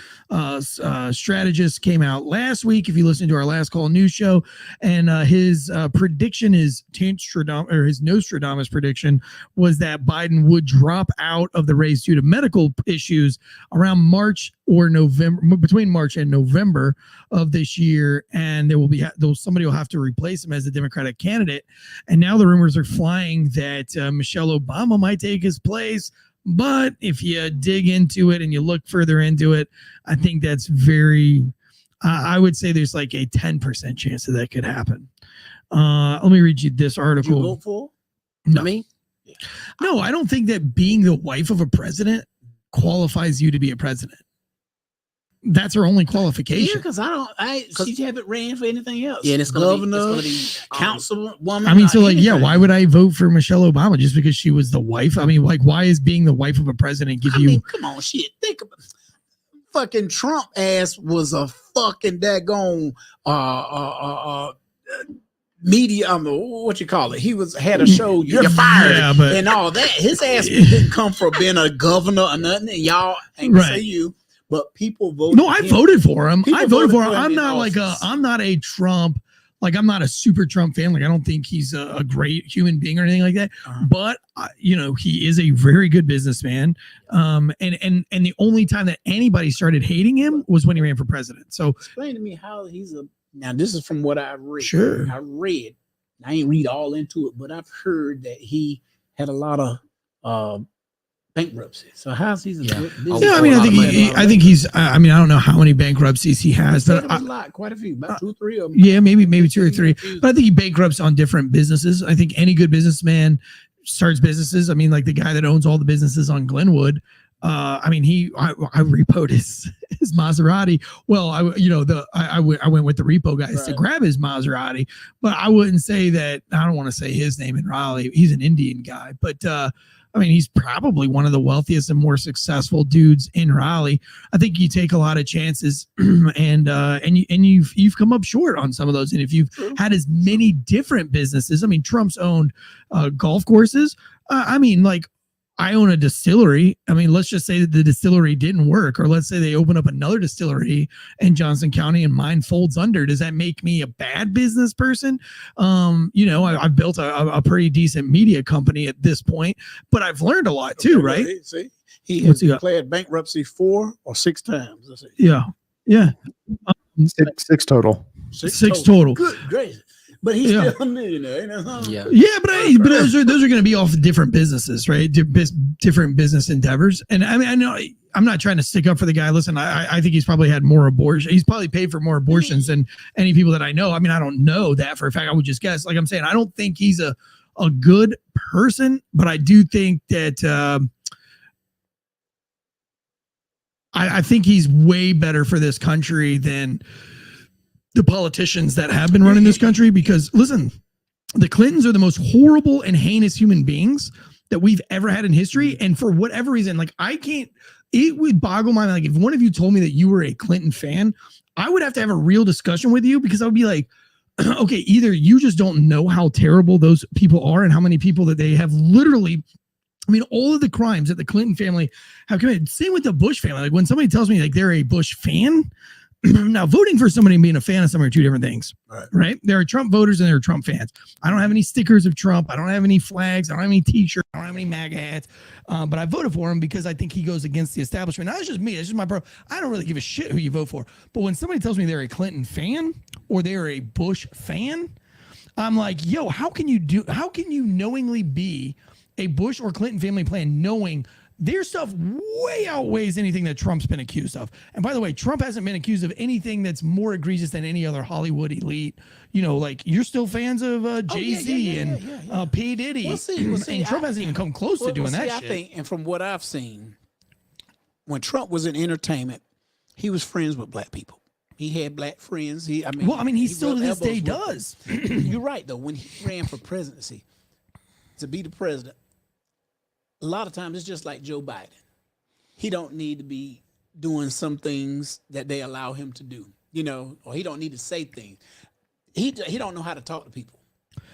strategist came out last week, if you listen to our last call news show, and his prediction is his Nostradamus prediction was that Biden would drop out of the race due to medical issues around March or November, between March and November of this year, and there will be somebody will have to replace him as the Democratic candidate. And now the rumors are flying that Michelle Obama might take his place. But if you dig into it and you look further into it, I think that's I would say there's like a 10% chance that could happen. Let me read you this article. You vote for? No. Me? Yeah. No, I don't think that being the wife of a president qualifies you to be a president. That's her only qualification. Yeah, because she haven't ran for anything else. Yeah, and it's gonna be councilwoman. I mean, so like, anything. Why would I vote for Michelle Obama just because she was the wife? I mean, like, why is being the wife of a president give you? Come on, shit. Think about it. Fucking Trump ass was a fucking daggone media. What you call it? He had a show. You're fired, and all that. His ass didn't come from being a governor or nothing. And y'all ain't gonna say you. But people voted. No, I voted for him. I voted for him. I'm not a Trump. Like, I'm not a super Trump fan. Like, I don't think he's a great human being or anything like that. But he is a very good businessman. And the only time that anybody started hating him was when he ran for president. So explain to me how now this is from what I read. Sure. I ain't read all into it, but I've heard that he had a lot of bankruptcy. So how's he? I think he's. I don't know how many bankruptcies he has, but quite a few, about 2 or 3 of them. Yeah, maybe 2 or 3. But I think he bankrupts on different businesses. I think any good businessman starts businesses. I mean, like the guy that owns all the businesses on Glenwood I repoed his Maserati. Well, I went with the repo guys to grab his Maserati, but I wouldn't say that. I don't want to say his name in Raleigh. He's an Indian guy, but he's probably one of the wealthiest and more successful dudes in Raleigh. I think you take a lot of chances, and you've come up short on some of those. And if you've had as many different businesses, Trump's owned golf courses. I own a distillery. Let's just say that the distillery didn't work, or let's say they open up another distillery in Johnson County and mine folds under. Does that make me a bad business person? I've built a pretty decent media company at this point, but I've learned a lot too, right? See, he has declared bankruptcy 4 or 6 times. Yeah. Six total. Six total. Good gracious. But he's still a millionaire. But those are going to be off different businesses, right? Different business endeavors. And I know I'm not trying to stick up for the guy. Listen, I think he's probably had more abortions. He's probably paid for more abortions than any people that I know. I don't know that for a fact. I would just guess. Like I'm saying, I don't think he's a good person, but I do think that I think he's way better for this country than the politicians that have been running this country. Because listen, the Clintons are the most horrible and heinous human beings that we've ever had in history. And for whatever reason, it would boggle my mind. If one of you told me that you were a Clinton fan, I would have to have a real discussion with you, because I would be like, okay, either you just don't know how terrible those people are and how many people that they have literally, all of the crimes that the Clinton family have committed. Same with the Bush family. When somebody tells me they're a Bush fan, now, voting for somebody and being a fan of somebody are two different things, right? There are Trump voters and there are Trump fans. I don't have any stickers of Trump. I don't have any flags. I don't have any t-shirts. I don't have any MAGA hats. But I voted for him because I think he goes against the establishment. Now, that's just me. It's just my bro. I don't really give a shit who you vote for. But when somebody tells me they're a Clinton fan or they're a Bush fan, I'm like, yo, how can you knowingly be a Bush or Clinton family plan knowing their stuff way outweighs anything that Trump's been accused of? And by the way, Trump hasn't been accused of anything that's more egregious than any other Hollywood elite. You're still fans of Jay-Z and P. Diddy. And Trump hasn't even come close to doing that shit. I think, and from what I've seen, when Trump was in entertainment, he was friends with black people. He had black friends. He still to this day does. You're right, though. When he ran for presidency, to be the president, a lot of times it's just like Joe Biden. He don't need to be doing some things that they allow him to do, or he don't need to say things. He don't know how to talk to people.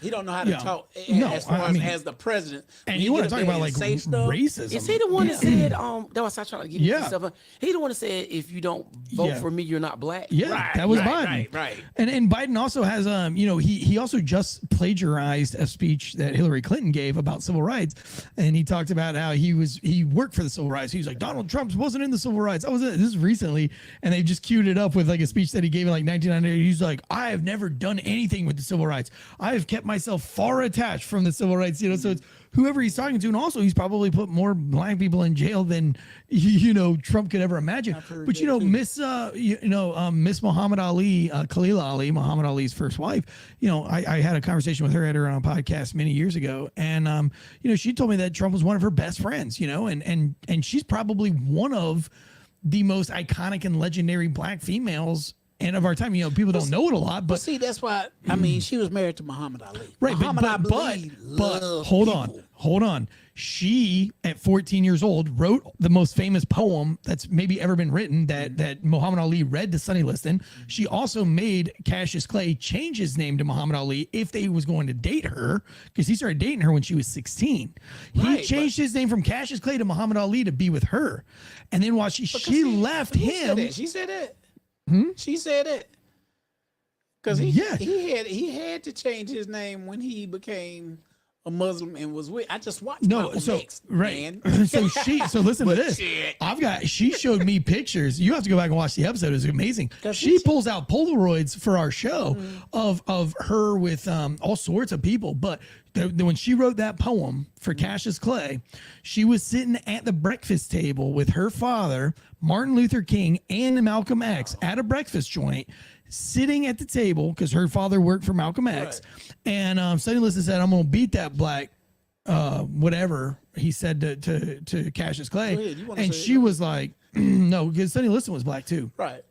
He don't know how to talk as the president. And you want to talk about racism? Is he the one that said? That was I trying to get you stuff. He the one that said, if you don't vote for me, you're not black. Yeah, that was Biden. Right. And Biden also has he also just plagiarized a speech that Hillary Clinton gave about civil rights, and he talked about how he worked for the civil rights. He was like, Donald Trump wasn't in the civil rights. This is recently, and they just queued it up with a speech that he gave in 1998. He's like, I have never done anything with the civil rights. I have kept myself far attached from the civil rights, so it's whoever he's talking to. And also he's probably put more black people in jail than Trump could ever imagine. But Miss Muhammad Ali, Khalil Ali, Muhammad Ali's first wife, I had a conversation with her at her on a podcast many years ago, and she told me that Trump was one of her best friends, and she's probably one of the most iconic and legendary black females and of our time. People don't know it a lot, but see, that's why she was married to Muhammad Ali. Right, but hold on. She, at 14 years old, wrote the most famous poem that's maybe ever been written that Muhammad Ali read to Sonny Liston. She also made Cassius Clay change his name to Muhammad Ali if they was going to date her, because he started dating her when she was 16. He changed his name from Cassius Clay to Muhammad Ali to be with her, and then while she left him, she said it. She said it because he had to change his name when he became a Muslim and was with. I just watched. Man. So listen to this. She showed me pictures. You have to go back and watch the episode. It's amazing. She pulls out Polaroids for our show of her with all sorts of people. But when she wrote that poem for Cassius Clay, she was sitting at the breakfast table with her father, Martin Luther King, and Malcolm X at a breakfast joint, sitting at the table because her father worked for Malcolm X. And Sonny Liston said, I'm going to beat that black whatever he said to Cassius Clay, Go ahead, you wanna and say it? she was like, no, because Sonny Liston was black too. Right.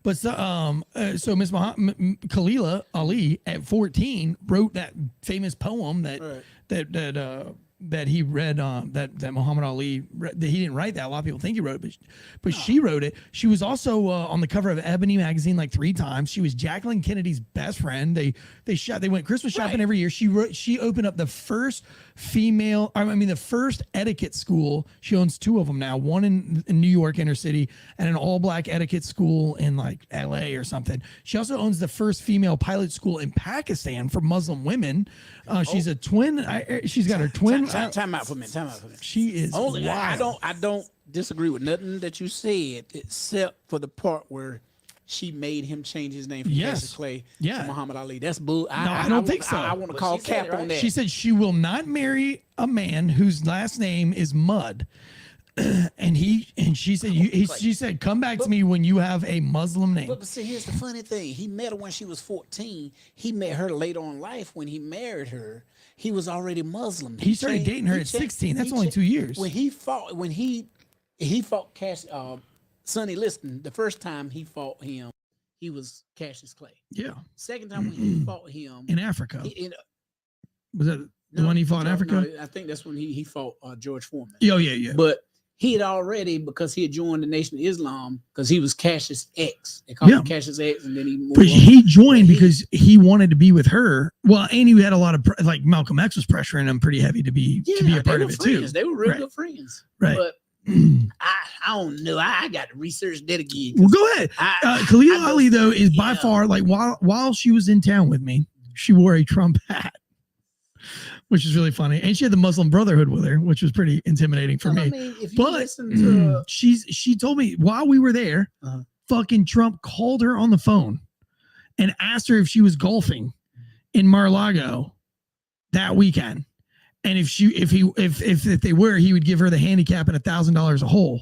But so Miss Khalila Ali at 14 wrote that famous poem that he read, that Muhammad Ali read, that he didn't write that. A lot of people think he wrote it, but she wrote it. She was also on the cover of Ebony magazine like 3 times. She was Jacqueline Kennedy's best friend. They went Christmas shopping every year. She opened up the first the first etiquette school. She owns 2 of them now, one in New York inner city and an all black etiquette school in like LA or something. She also owns the first female pilot school in Pakistan for Muslim women. She's a twin. She's got her twin. Time out for me. She is only. wild. I don't disagree with nothing that you said, except for the part where she made him change his name from Cassius Clay to Muhammad Ali. That's bull. I don't think so. I want to call cap on that. She said she will not marry a man whose last name is Mudd. And she said, come back to me when you have a Muslim name. But see, here's the funny thing. He met her when she was 14. He met her later on in life. When he married her, he was already Muslim. He started dating her at 16. That's only 2 years. When he fought Sonny Liston, the first time he fought him, he was Cassius Clay. Yeah. Second time when he fought him in Africa. Was that the one he fought in Africa? No, I think that's when he fought George Foreman. Yeah. But he had already, because he had joined the Nation of Islam, because he was Cassius X. They called him Cassius X, and then he moved But on. he joined because he wanted to be with her. Well, and he had a lot of like Malcolm X was pressuring him pretty heavy to be a part of it friends. too. They were real good friends. Right. But I don't know. I got to research that again. Well, go ahead. Khalil Ali though is by far like while she was in town with me, she wore a Trump hat, which is really funny, and she had the Muslim Brotherhood with her, which was pretty intimidating for me. I mean, if you listen to, she told me while we were there, fucking Trump called her on the phone and asked her if she was golfing in Mar-a-Lago that weekend. And if they were, he would give her the handicap and $1,000 a hole.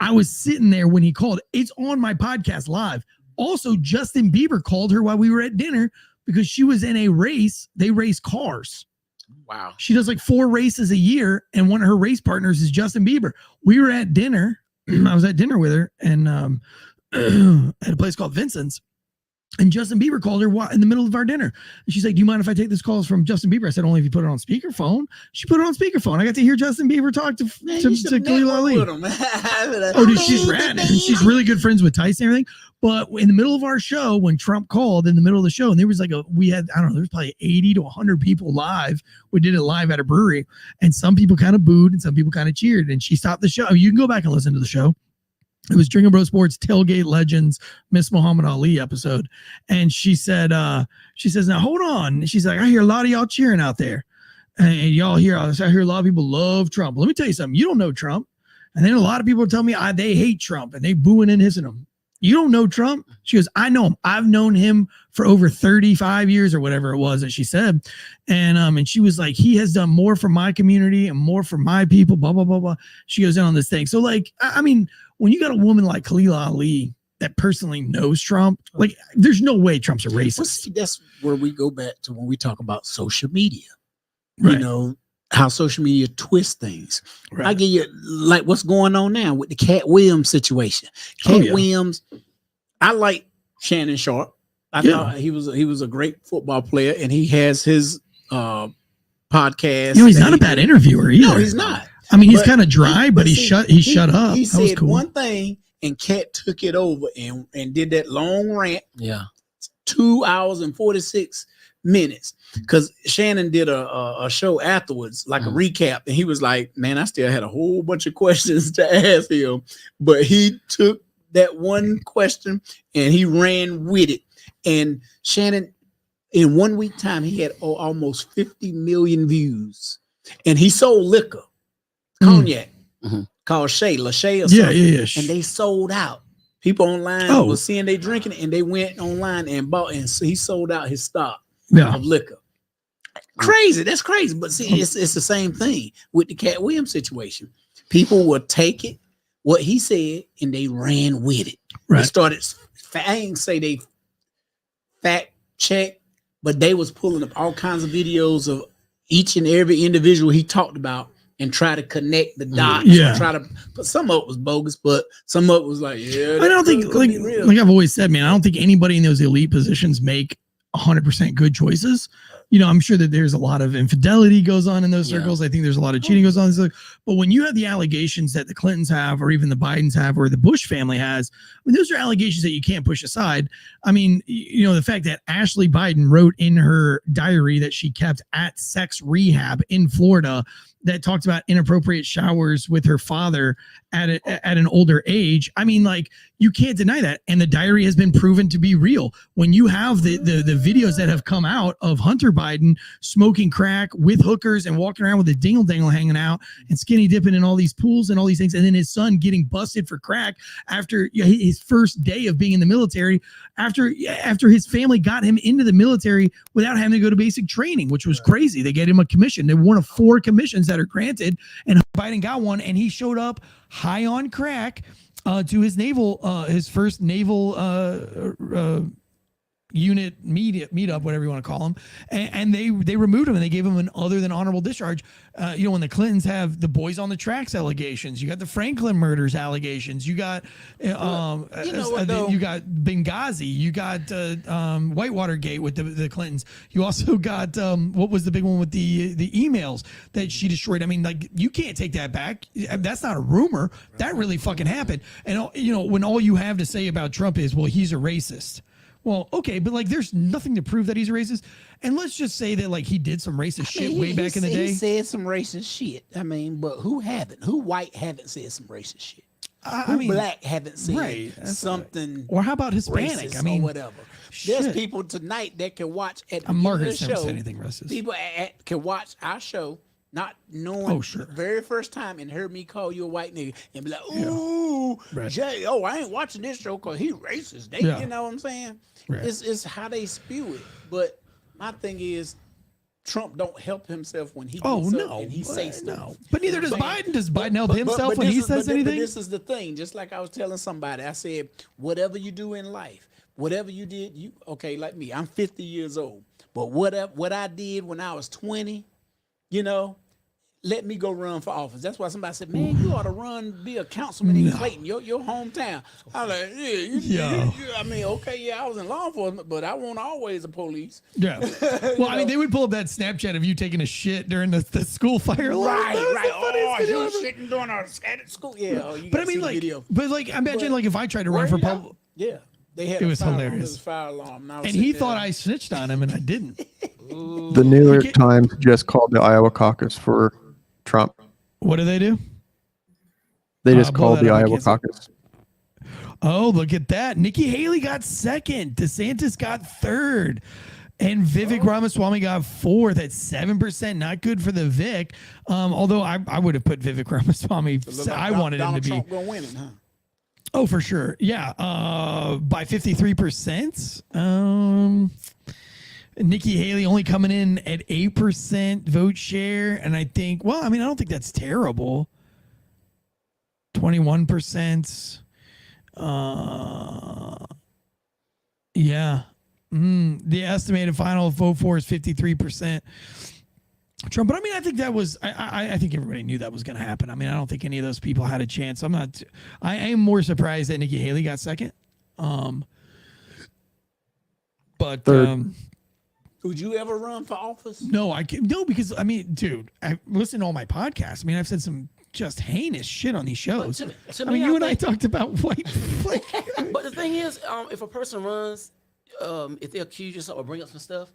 I was sitting there when he called. It's on my podcast live. Also, Justin Bieber called her while we were at dinner because she was in a race. They race cars. Wow. She does like 4 races a year, and one of her race partners is Justin Bieber. We were at dinner. I was at dinner with her, and at a place called Vincent's. And Justin Bieber called her in the middle of our dinner. And she's like, do you mind if I take this call from Justin Bieber? I said, only if you put it on speakerphone. She put it on speakerphone. I got to hear Justin Bieber talk to Khalil Ali. Dude, she's rad. And she's really good friends with Tyson and everything. But in the middle of our show, when Trump called in the middle of the show, and there was there's probably 80 to 100 people live. We did it live at a brewery. And some people kind of booed and some people kind of cheered. And she stopped the show. You can go back and listen to the show. It was Drinking Bro Sports Tailgate Legends Miss Muhammad Ali episode. And she says, now hold on. She's like, I hear a lot of y'all cheering out there. And y'all hear, I hear a lot of people love Trump. Let me tell you something. You don't know Trump. And then a lot of people tell me they hate Trump and they booing and hissing him. You don't know Trump? She goes, I know him. I've known him for over 35 years or whatever it was that she said. And she was like, he has done more for my community and more for my people, blah, blah, blah, blah. She goes in on this thing. So like, I mean, when you got a woman like Khalil Ali that personally knows Trump, like there's no way Trump's a racist. Well, see, that's where we go back to when we talk about social media. Right. You know, how social media twists things. Right. I give you like what's going on now with the Cat Williams situation. Cat Williams, I like Shannon Sharp. I thought he was a great football player, and he has his podcast. He's not a bad interviewer either. No, he's not. I mean, he's kind of dry, but he shut up. He that was said cool. one thing, and Cat took it over and did that long rant. Yeah, 2 hours and 46 minutes. Because Shannon did a show afterwards, like a recap, and he was like, "Man, I still had a whole bunch of questions to ask him, but he took that one question and he ran with it." And Shannon, in 1 week time, he had almost 50 million views, and he sold liquor. Cognac called Lachey or something. Yeah. And they sold out. People online were seeing they drinking it, and they went online and bought, and so he sold out his stock of liquor. Crazy, that's crazy. But see, it's the same thing with the Cat Williams situation. People will take it, what he said, and they ran with it. Right. They started, I ain't say they fact check, but they was pulling up all kinds of videos of each and every individual he talked about and try to connect the dots. Yeah. Try to, but some of it was bogus, but some of it was like, yeah. I don't think, could be real. like I've always said, man, I don't think anybody in those elite positions make 100% good choices. You know, I'm sure that there's a lot of infidelity goes on in those circles. I think there's a lot of cheating goes on. But when you have the allegations that the Clintons have, or even the Bidens have, or the Bush family has, I mean, those are allegations that you can't push aside. I mean, you know, the fact that Ashley Biden wrote in her diary that she kept at sex rehab in Florida that talked about inappropriate showers with her father at an older age. I mean, like, you can't deny that. And the diary has been proven to be real. When you have the videos that have come out of Hunter Biden smoking crack with hookers and walking around with a dingle dangle hanging out and skinny dipping in all these pools and all these things, and then his son getting busted for crack after his first day of being in the military, after his family got him into the military without having to go to basic training, which was crazy. They gave him a commission. They're one of 4 commissions that are granted, and Biden got one, and he showed up high on crack to his first naval unit meetup, whatever you want to call them, and they removed him and they gave him an other than honorable discharge. You know, when the Clintons have the boys on the tracks allegations, you got the Franklin murders allegations, you got you got Benghazi, you got Whitewater Gate with the Clintons, you also got what was the big one with the emails that she destroyed. I mean, like, you can't take that back. That's not a rumor. That really fucking happened. And you know, when all you have to say about Trump is, well, he's a racist. Well, okay, but like, there's nothing to prove that he's a racist. And let's just say that, like, he did some racist shit way back in the day. He said some racist shit. I mean, but who haven't? Who white haven't said some racist shit? I mean, black haven't said something? Or how about Hispanic? I mean, or whatever. There's people tonight that can watch at the Margaret show. Said anything racist. People can watch our show, not knowing the very first time, and heard me call you a white nigga and be like, ooh, Jay, I ain't watching this show because he racist. You know what I'm saying? Right. It's how they spew it. But my thing is, Trump don't help himself when he gets up and he says stuff. No. But neither does Biden. Does Biden help himself when he says anything? But this is the thing. Just like I was telling somebody, I said, whatever you do in life, whatever you did, like me, I'm 50 years old. But what I did when I was 20, you know, let me go run for office. That's why somebody said, man, you ought to be a councilman in Clayton, your hometown. I was like, I mean, okay, I was in law enforcement, but I wasn't always a police. Yeah. Well, I mean, they would pull up that Snapchat of you taking a shit during the school fire alarm. Right. Oh, you were sitting during our at school. Yeah. But I mean, like, video. But like, imagine like if I tried to run for public. Yeah. They had it was hilarious. Fire alarm. And he thought I snitched on him, and I didn't. The New York Times just called the Iowa caucus for Trump. What do? They just called the Iowa caucus. Oh, look at that. Nikki Haley got second. DeSantis got third. And Vivek Ramaswamy got fourth at 7%. Not good for the Vic. Although I would have put Vivek Ramaswamy. I wanted him to be. Trump gonna win it, huh? Oh, for sure. Yeah. By 53%. Nikki Haley only coming in at 8% vote share. And I think, well, I mean, I don't think that's terrible. 21%. Yeah. The estimated final vote for is 53% Trump. But I mean, I think that was, I think everybody knew that was going to happen. I mean, I don't think any of those people had a chance. I am more surprised that Nikki Haley got second. But would you ever run for office? No, I can't. No, because I mean, dude, I listen to all my podcasts. I mean, I've said some just heinous shit on these shows. To me, you and I talked about white. But the thing is, if a person runs, if they accuse you or bring up some stuff,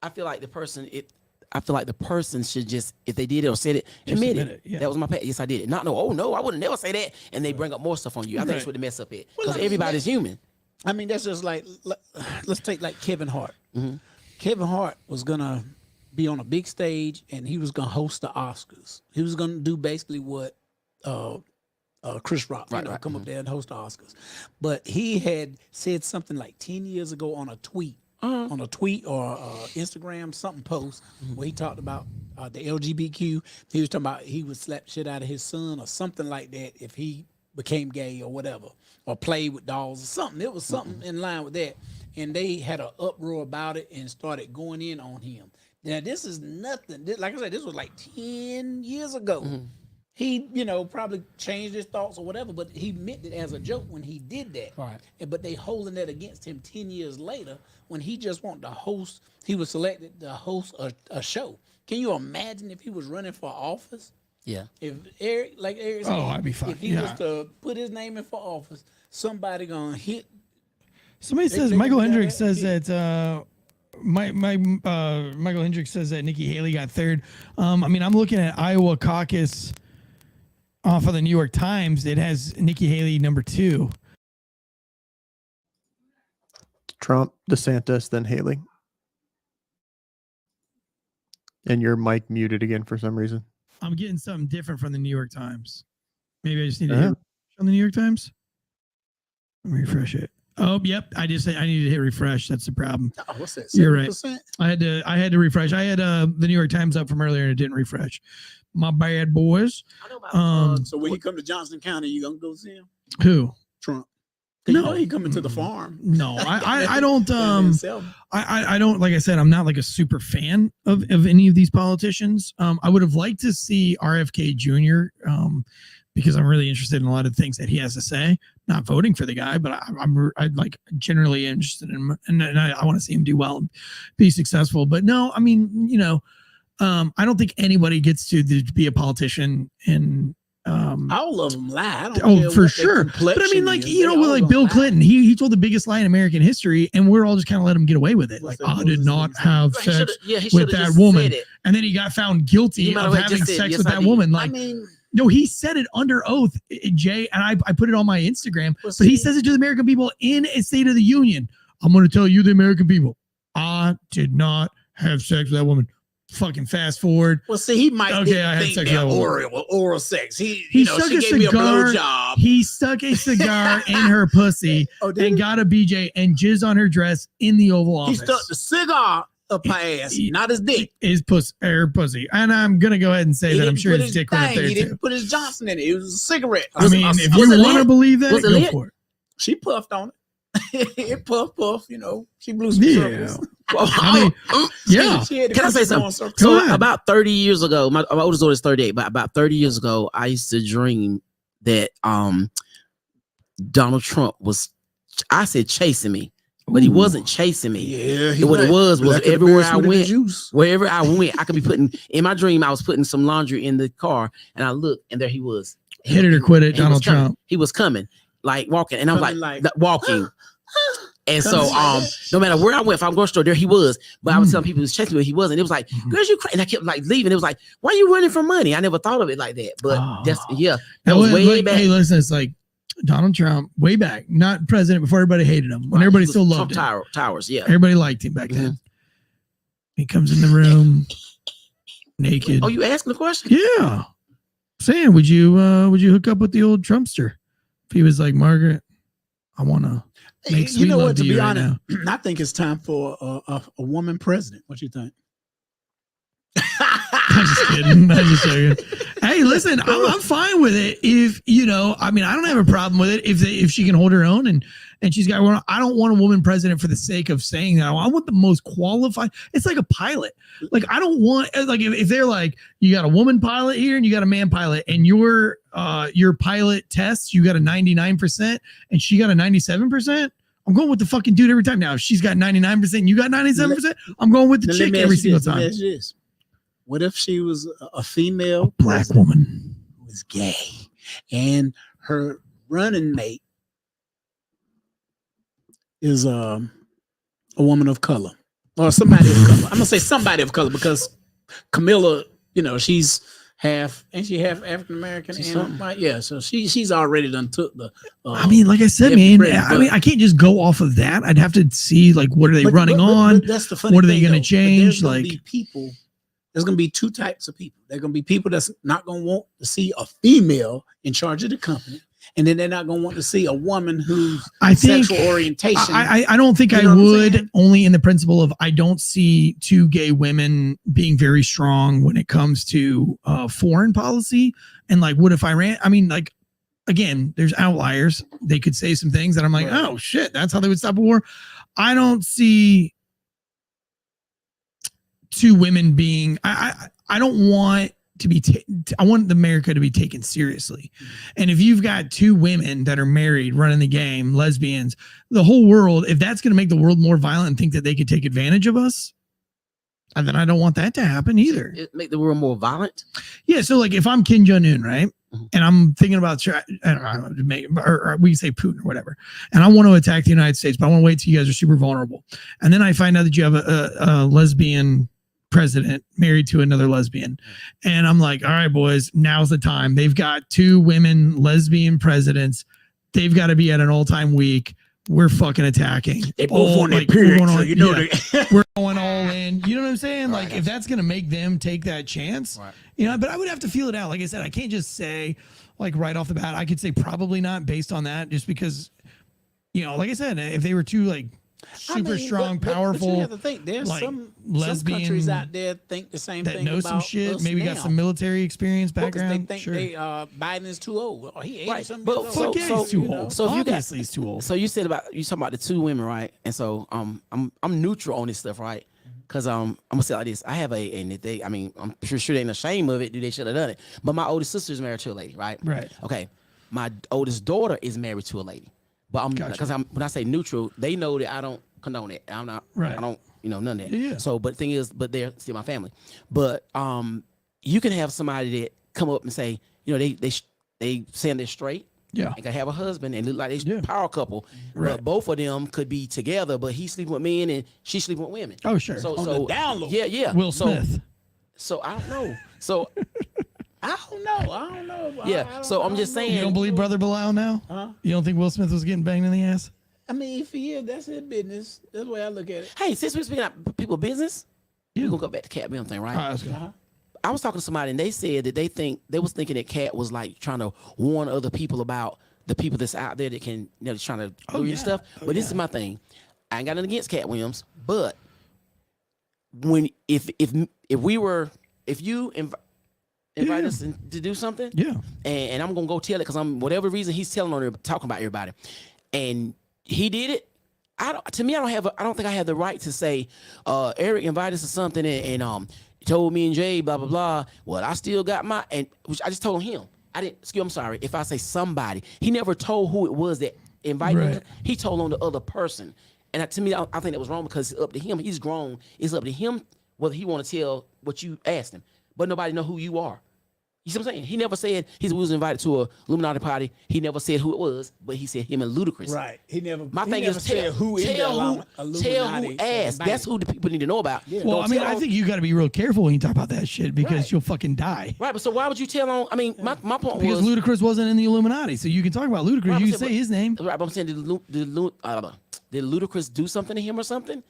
I feel like the person should just, if they did it or said it, admit it. Yeah. That was my past. Yes, I did it. Not no. Oh no, I would never say that. And they bring up more stuff on you. I think that's what the mess up is because everybody's human. I mean, that's just like, let's take like Kevin Hart. Mm-hmm. Kevin Hart was gonna be on a big stage and he was gonna host the Oscars. He was gonna do basically what Chris Rock, come up there and host the Oscars. But he had said something like 10 years ago on a tweet, or Instagram something post where he talked about the LGBTQ. He was talking about he would slap shit out of his son or something like that if he became gay or whatever, or played with dolls or something. It was something in line with that. And they had an uproar about it and started going in on him. Now, this is nothing. Like I said, this was like 10 years ago. Mhm. He, probably changed his thoughts or whatever, but he meant it as a joke when he did that. Right. But they holding that against him 10 years later when he just wanted to host. He was selected to host a show. Can you imagine if he was running for office? Yeah. If Eric, like Eric said, I'd be fine. if he was to put his name in for office, somebody gonna hit. Somebody says Michael Hendricks says that Michael Hendricks says that Nikki Haley got third. I mean, I'm looking at Iowa caucus off of the New York Times. It has Nikki Haley number 2. Trump, DeSantis, then Haley. And your mic muted again for some reason. I'm getting something different from the New York Times. Maybe I just need to hit on the New York Times. Let me refresh it. Oh, yep. I need to hit refresh. That's the problem. Oh, what's that? 7%? You're right. I had to refresh. I had the New York Times up from earlier and it didn't refresh. My bad, boys. I know about, so when he come to Johnson County, you gonna go see him? Who? Trump. No, he coming to the farm. No, I don't. I don't. Like I said, I'm not like a super fan of any of these politicians. I would have liked to see RFK Jr. Because I'm really interested in a lot of things that he has to say. Not voting for the guy, but I'm like generally interested in him, and I want to see him do well and be successful. But no, I mean, I don't think anybody gets to be a politician in. All of them lie. I don't care for sure. But I mean, like, with like Bill Clinton, he told the biggest lie in American history, and we're all just kind of let him get away with it. Like, I did not have sex with that woman. And then he got found guilty of having sex with that woman. Like, no, he said it under oath, Jay, and I put it on my Instagram, but he says it to the American people in a State of the Union. I'm going to tell you, the American people, I did not have sex with that woman. Fucking fast forward. Well, see, he might I had sex with oral sex. She stuck a gave me a cigar. blowjob. He stuck a cigar in her pussy and got a BJ and jizzed on her dress in the Oval Office. He stuck the cigar up her ass, not his dick. His pussy, her pussy. And I'm gonna go ahead and say that I'm sure his dick went up there He too. didn't put his Johnson in it. It was a cigarette. I mean, if you want to believe that, go for it. She puffed on it. It puff. She blew some circles. I mean, yeah. Can I say something? So about 30 years ago, my oldest daughter is 38, but about 30 years ago, I used to dream that Donald Trump was, I said chasing me, but he wasn't chasing me. Yeah, what it was everywhere I went, wherever I went, I could be putting, in my dream, I was putting some laundry in the car, and I looked, and there he was. Hit it or quit it, Donald Trump. He was coming, like walking, and I was like walking. And so, no matter where I went, if I'm going to store, there he was. But I was telling people he was chasing me, but he wasn't. It was like, girls, you crazy. And I kept like leaving. It was like, why are you running for money? I never thought of it like that. But that was way back. Hey, listen, it's like Donald Trump, way back, not president before everybody hated him. When everybody still loved him. Towers, yeah. Everybody liked him back then. He comes in the room naked. Oh, you asking the question? Yeah. Saying, would you hook up with the old Trumpster? If he was like, Margaret, I want to. You know what? To be honest, I think it's time for a woman president. What you think? I'm just kidding. I'm just joking. Hey, listen, I'm fine with it. If I mean, I don't have a problem with it if she can hold her own and she's got one. I don't want a woman president for the sake of saying that. I want the most qualified. It's like a pilot. Like, I don't want, like, if they're like, you got a woman pilot here and you got a man pilot, and your pilot tests, you got a 99% and she got a 97%. I'm going with the fucking dude every time. Now, if she's got 99% and you got 97%, I'm going with the chick every single time. What if she was a female black woman who was gay, and her running mate is a woman of color, or somebody of color? I'm gonna say somebody of color because Camilla, she's half, ain't she half African American? Yeah, so she's already done took the. I mean, like I said, man. I mean, I can't just go off of that. I'd have to see like what are they running on? That's the funny what are they going to change? Like people. There's going to be two types of people. There's going to be people that's not going to want to see a female in charge of the company. And then they're not going to want to see a woman whose sexual orientation. I don't think I would, only in the principle of I don't see two gay women being very strong when it comes to foreign policy. And like, what if Iran? I mean, like, again, there's outliers. They could say some things that I'm like, oh, shit, that's how they would stop a war. I don't see two women being. I don't want to be. I want America to be taken seriously. And if you've got two women that are married, running the game, lesbians, the whole world, if that's going to make the world more violent and think that they could take advantage of us, and then I don't want that to happen either. It make the world more violent. Yeah. So like if I'm Kim Jong-un, right? And I'm thinking about, I don't know, or we can say Putin or whatever, and I want to attack the United States, but I want to wait till you guys are super vulnerable. And then I find out that you have a lesbian president married to another lesbian. And I'm like, all right, boys, now's the time. They've got two women lesbian presidents. They've got to be at an all-time week. We're fucking attacking. They both on their period, so you know we're going all in. You know what I'm saying? Right. Like if that's gonna make them take that chance, right. You know. But I would have to feel it out. Like I said, I can't just say like right off the bat. I could say probably not based on that, just because, you know, like I said, if they were two like super strong, powerful, but you have to think there's like some countries lesbians out there think the same that thing know about some shit. Maybe now. got some military experience background. They think Biden is too old. Oh, he 80 something. But years old. he's too old. So obviously he's too old. So you talking about the two women, right? And so I'm neutral on this stuff, right? Because I'm gonna say like this. I have I'm sure they ain't ashamed of it. They should have done it. But my oldest sister is married to a lady, right? Right. Okay. My oldest daughter is married to a lady. But when I say neutral, they know that I don't condone it. I'm not. Right. I don't. None of that. Yeah. So, but the thing is, they're still my family. But you can have somebody that come up and say, they saying they're straight. Yeah. They can have a husband and look like they power couple. Right. But both of them could be together, but he's sleeping with men and she's sleeping with women. Oh, sure. So on the down low. Yeah. Will Smith. So I don't know. So I don't know. Yeah. So I'm just saying. You don't believe Brother Bilal now? Huh? You don't think Will Smith was getting banged in the ass? I mean, if he is, that's his business. That's the way I look at it. Hey, since we're speaking about people's business, we're gonna go back to Cat Bill thing, right? I was talking to somebody and they said that they was thinking that Cat was like trying to warn other people about the people that's out there that can trying to do your stuff. But this is my thing. I ain't got nothing against Cat Williams, but if you invite us to do something, and I'm gonna go tell it because I'm whatever reason he's telling on there talking about everybody, and he did it. I don't think I have the right to say Eric invited us to something and told me and Jay blah blah blah. Well, I still got which I just told him. I'm sorry if I say somebody. He never told who it was that invited him. He told on the other person, and to me, I think that was wrong because it's up to him. He's grown. It's up to him whether he want to tell what you asked him. But nobody know who you are. You see what I'm saying? He never said he was invited to a Illuminati party. He never said who it was, but he said him and Ludacris. Right. He never. My thing is tell who asked. That's who the people need to know about. Yeah. Well, I think you got to be real careful when you talk about that shit because you'll fucking die. Right. But so why would you tell on? I mean, my point because was Ludacris wasn't in the Illuminati, so you can talk about Ludacris. You can say his name. Right. But I'm saying did Ludacris do something to him or something?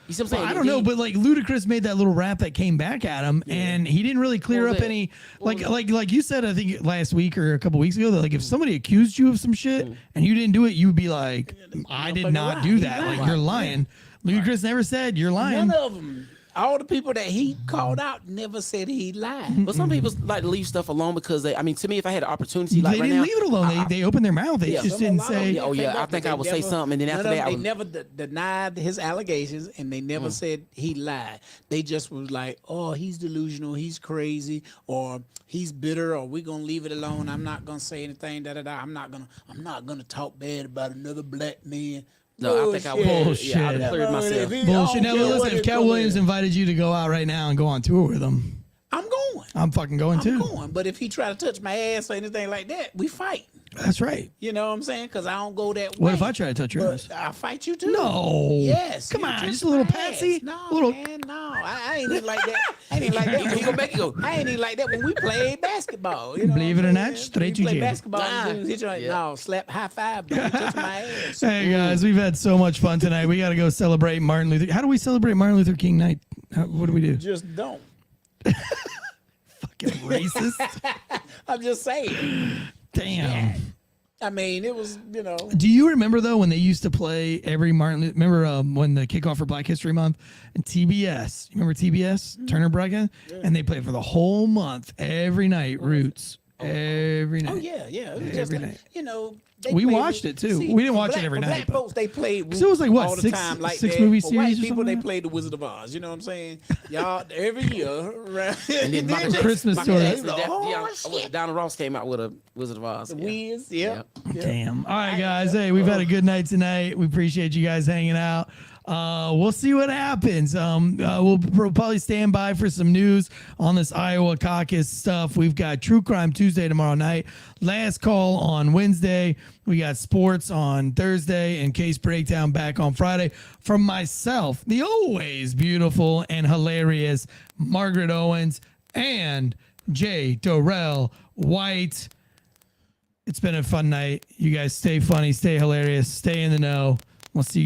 You see what I'm saying? I don't know, but like Ludacris made that little rap that came back at him, and he didn't really clear up any like you said. I think last week or a couple weeks ago that like if somebody accused you of some shit and you didn't do it, you would be like, I did not do that. Like you're lying. Ludacris never said you're lying. None of them. All the people that he called out never said he lied. But some people like to leave stuff alone because to me, if I had an opportunity like they right didn't now, leave it alone. They opened their mouth. They just didn't say. I think I would say something, and then after that, they never denied his allegations, and they never said he lied. They just was like, oh, he's delusional, he's crazy, or he's bitter, or we're gonna leave it alone. I'm not gonna say anything. I'm not gonna talk bad about another black man. No, I think I would. Bullshit. Yeah, I cleared myself. Bullshit. Now, listen, if Cat Williams invited you to go out right now and go on tour with him, I'm going. I'm fucking going too. I'm going. But if he try to touch my ass or anything like that, we fight. That's right. You know what I'm saying? Because I don't go that way. What if I try to touch your ass? I'll fight you too. No. Yes. Come on, just a little patsy. No, little... man, no. I ain't even like that. I ain't even like that. He gonna make you go. I ain't even like that when we played basketball. You know believe it or not, straight to jail. jail. Basketball, no, slap, high five, don't touch my ass. Hey guys, we've had so much fun tonight. We got to go celebrate Martin Luther. How do we celebrate Martin Luther King night? What do we do? Just don't. Fucking racist. I'm just saying. Damn. Yeah. I mean, it was, Do you remember, though, when they used to play every Martin Luther... Remember when the kickoff for Black History Month? And TBS. You remember TBS? Turner Bragg? Yeah. And they played for the whole month, every night, Roots. every night. Oh yeah. It was just Every like, night. you know. They We played watched it, too. We didn't watch it every for night, Black but- folks, they played. So it was like, what, all the six- time like six that. movie For series white or people, something they like that? played the Wizard of Oz. You know what I'm saying? Y'all every year, right? And then Michael Jackson, Christmas Michael story. Jackson, Oh, shit. Donna Ross came out with a Wizard of Oz. The Yeah. Wiz, yeah. Damn. All right, guys. Hey, we've had a good night tonight. We appreciate you guys hanging out. We'll see what happens. We'll probably stand by for some news on this Iowa caucus stuff. We've got True Crime Tuesday tomorrow night. Last call on Wednesday. We got sports on Thursday and Case Breakdown back on Friday. From myself, the always beautiful and hilarious Margaret Owens and J. Derrell White. It's been a fun night. You guys stay funny, stay hilarious, stay in the know. We'll see you.